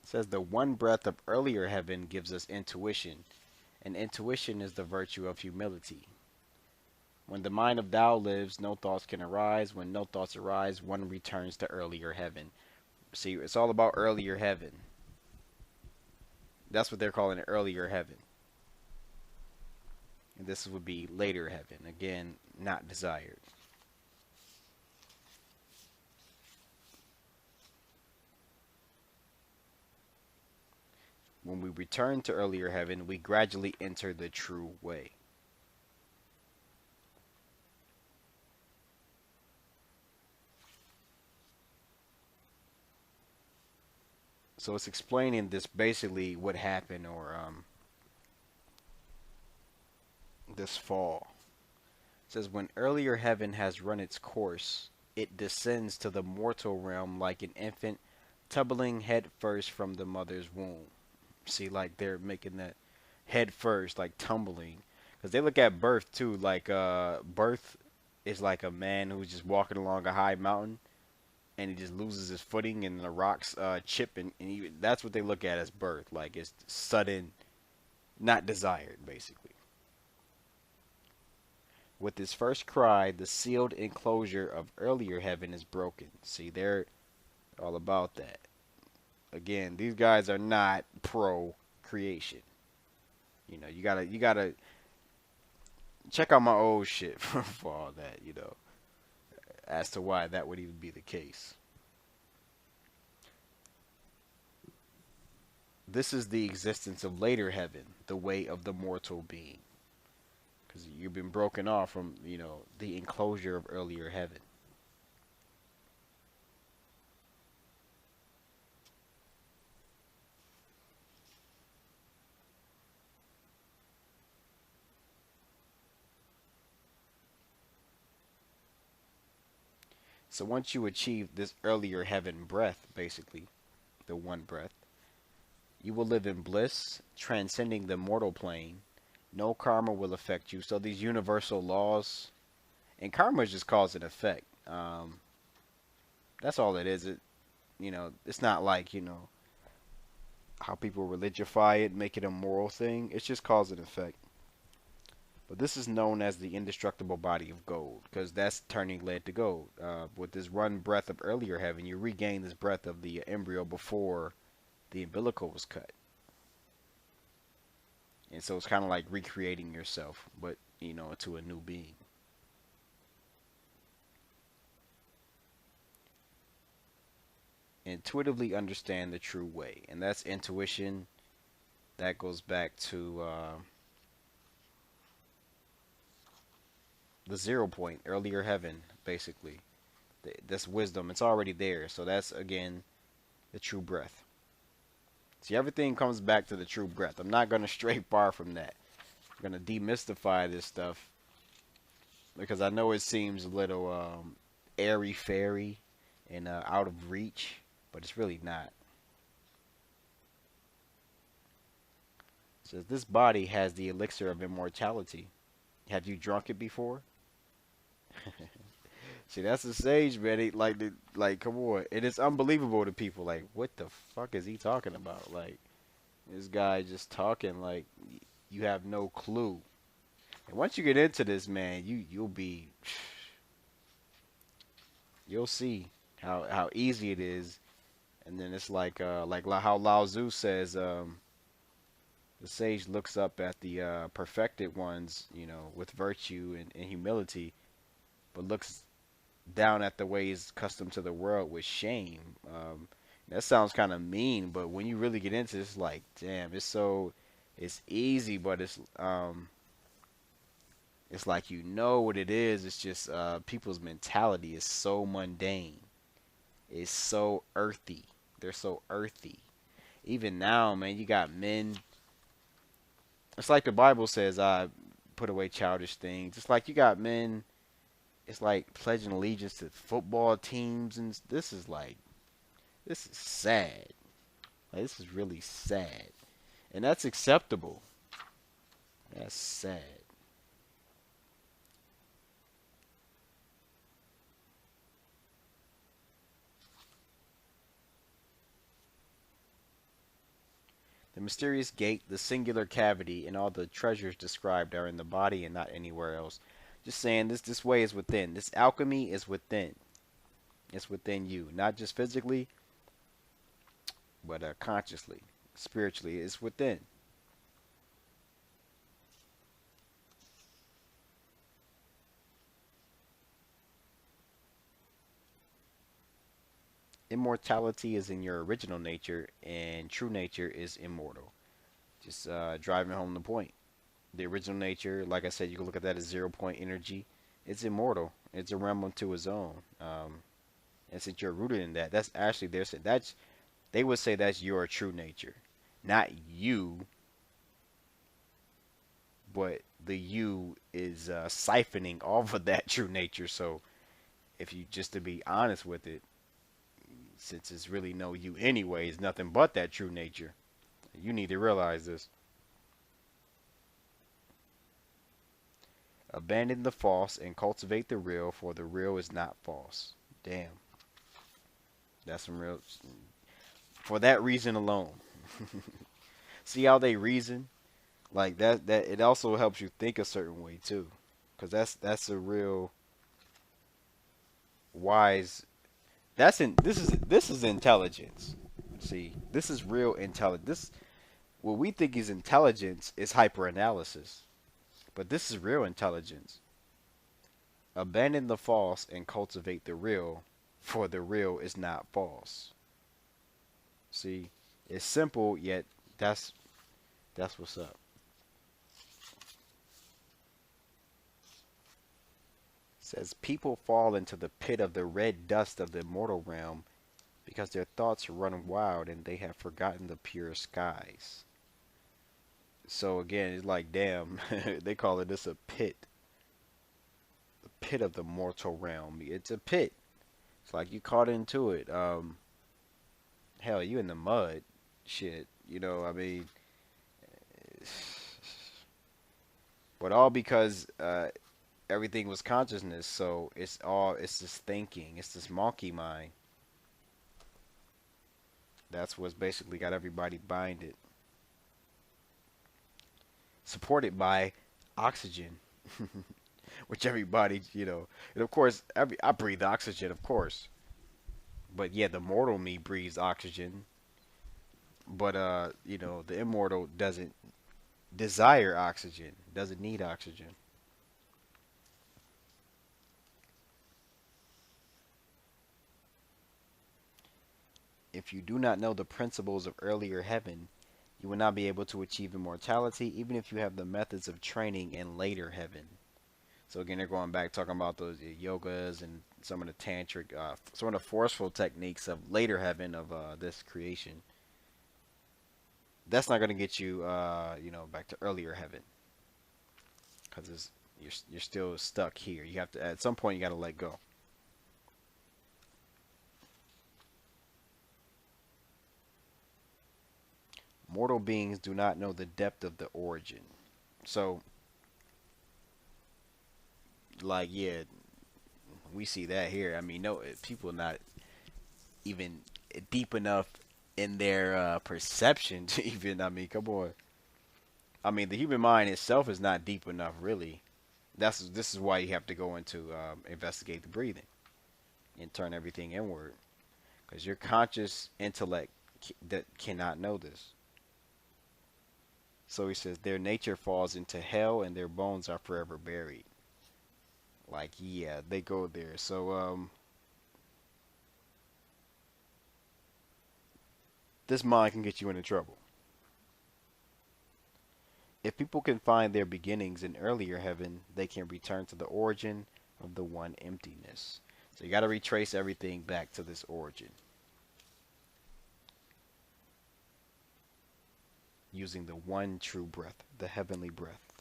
[SPEAKER 1] It says the one breath of earlier heaven gives us intuition, and intuition is the virtue of humility. When the mind of Tao lives, no thoughts can arise. When no thoughts arise, one returns to earlier heaven. See, it's all about earlier heaven. That's what they're calling it, earlier heaven. And this would be later heaven. Again, not desired. When we return to earlier heaven, we gradually enter the true way. So it's explaining this basically what happened, or this fall. It says when earlier heaven has run its course, it descends to the mortal realm like an infant tumbling head first from the mother's womb. See, like they're making that head first, like tumbling, because they look at birth too. Like birth is like a man who's just walking along a high mountain, and he just loses his footing, and the rocks chip, and that's what they look at as birth. Like it's sudden, not desired, basically. With his first cry, the sealed enclosure of earlier heaven is broken. See, All about that. Again, these guys are not pro creation. You gotta check out my old shit for all that, as to why that would even be the case. This is the existence of later heaven, the way of the mortal being. Because you've been broken off from, the enclosure of earlier heaven. So once you achieve this earlier heaven breath, basically, the one breath, you will live in bliss, transcending the mortal plane. No karma will affect you. So these universal laws, and karma is just cause and effect. That's all it is. It's not like, how people religify it, make it a moral thing. It's just cause and effect. But this is known as the indestructible body of gold, because that's turning lead to gold. With this one breath of earlier heaven, you regain this breath of the embryo before the umbilical was cut. And so it's kind of like recreating yourself, but, into a new being. Intuitively understand the true way. And that's intuition. That goes back to the 0 point, earlier heaven, basically. That's wisdom. It's already there. So that's, again, the true breath. See, everything comes back to the true breath. I'm not going to stray far from that. I'm going to demystify this stuff because I know it seems a little airy-fairy and out of reach, but it's really not. It says, this body has the elixir of immortality. Have you drunk it before? See, that's the sage, man. Like, come on. It is unbelievable to people. Like, what the fuck is he talking about? Like, this guy just talking like you have no clue. And once you get into this, man, you'll see how easy it is. And then it's like how Lao Tzu says, the sage looks up at the perfected ones, with virtue and humility, but looks down at the ways accustomed to the world with shame. That sounds kind of mean, but when you really get into this, it's like, damn, it's easy, but it's like what it is. It's just people's mentality is so mundane. It's so earthy. They're so earthy. Even now, man, you got men. It's like the Bible says, "I put away childish things." It's like you got men. It's like pledging allegiance to football teams, and this is sad. Like, this is really sad, and that's acceptable. That's sad. The mysterious gate, the singular cavity, and all the treasures described are in the body and not anywhere else. Just saying, this way is within. This alchemy is within. It's within you, not just physically, but consciously, spiritually. It's within. Immortality is in your original nature, and true nature is immortal. Just driving home the point. The original nature, like I said, you can look at that as 0 point energy. It's immortal. It's a realm unto its own. And since you're rooted in that, that's actually they would say that's your true nature, not you, but the you is siphoning off of that true nature. So if you just to be honest with it, since it's really no you anyway, it's nothing but that true nature. You need to realize this. Abandon the false and cultivate the real, for the real is not false. Damn. That's some real. For that reason alone. See how they reason? Like that it also helps you think a certain way too. Cuz that's a real wise This is intelligence. See, this is real intelligence. This what we think is intelligence is hyperanalysis, but this is real intelligence. Abandon the false and cultivate the real, for the real is not false. See, it's simple, yet that's that's what's up. It says people fall into the pit of the red dust of the mortal realm because their thoughts run wild and they have forgotten the pure skies. So again, it's like damn, they call it this a pit, the pit of the mortal realm. It's a pit. It's like you caught into it. Hell, you in the mud, shit. You know, I mean, but all because everything was consciousness. So it's this thinking, it's this monkey mind. That's what's basically got everybody binded, supported by oxygen, which everybody, you know, and of course, I breathe oxygen, of course, but yeah, the mortal me breathes oxygen, but you know, the immortal doesn't desire oxygen, doesn't need oxygen. If you do not know the principles of earlier heaven, you will not be able to achieve immortality, even if you have the methods of training in later heaven. So again, they're going back talking about those yogas and some of the tantric, some of the forceful techniques of later heaven of this creation. That's not going to get you, you know, back to earlier heaven because you're still stuck here. You have to at some point you got to let go. Mortal beings do not know the depth of the origin. So, like, yeah, we see that here. I mean, no, people not even deep enough in their perception to even. I mean, come on. I mean, the human mind itself is not deep enough, really. This is why you have to go into investigate the breathing and turn everything inward, because your conscious intellect that cannot know this. So he says their nature falls into hell and their bones are forever buried. Like yeah, they go there. So this mind can get you into trouble. If people can find their beginnings in earlier heaven, they can return to the origin of the one emptiness. So you got to retrace everything back to this origin using the one true breath, the heavenly breath.